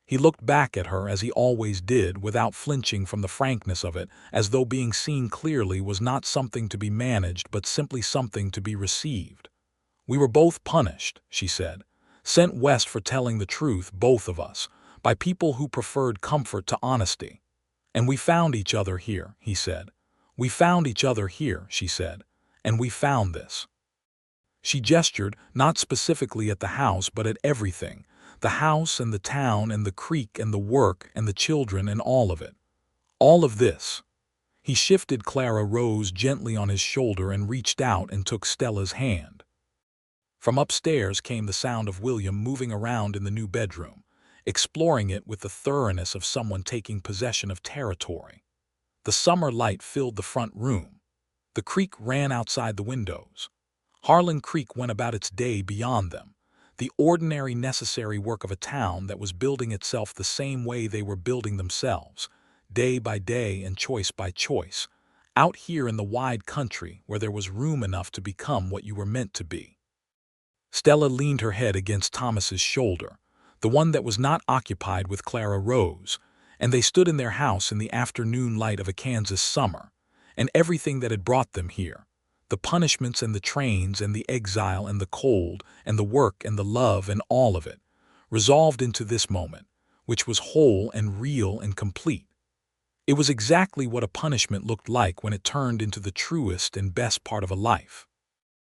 He looked back at her as he always did, without flinching from the frankness of it, as though being seen clearly was not something to be managed but simply something to be received. "We were both punished," she said, "sent west for telling the truth, both of us, by people who preferred comfort to honesty. And we found each other here," he said. "We found each other here," she said, "and we found this." She gestured, not specifically at the house but at everything, the house and the town and the creek and the work and the children and all of it. All of this. He shifted. Clara rose gently on his shoulder and reached out and took Stella's hand. From upstairs came the sound of William moving around in the new bedroom, exploring it with the thoroughness of someone taking possession of territory. The summer light filled the front room. The creek ran outside the windows. Harlan Creek went about its day beyond them, the ordinary necessary work of a town that was building itself the same way they were building themselves, day by day and choice by choice, out here in the wide country where there was room enough to become what you were meant to be. Stella leaned her head against Thomas's shoulder. The one that was not occupied with Clara rose, and they stood in their house in the afternoon light of a Kansas summer, and everything that had brought them here, the punishments and the trains and the exile and the cold and the work and the love and all of it, resolved into this moment, which was whole and real and complete. It was exactly what a punishment looked like when it turned into the truest and best part of a life.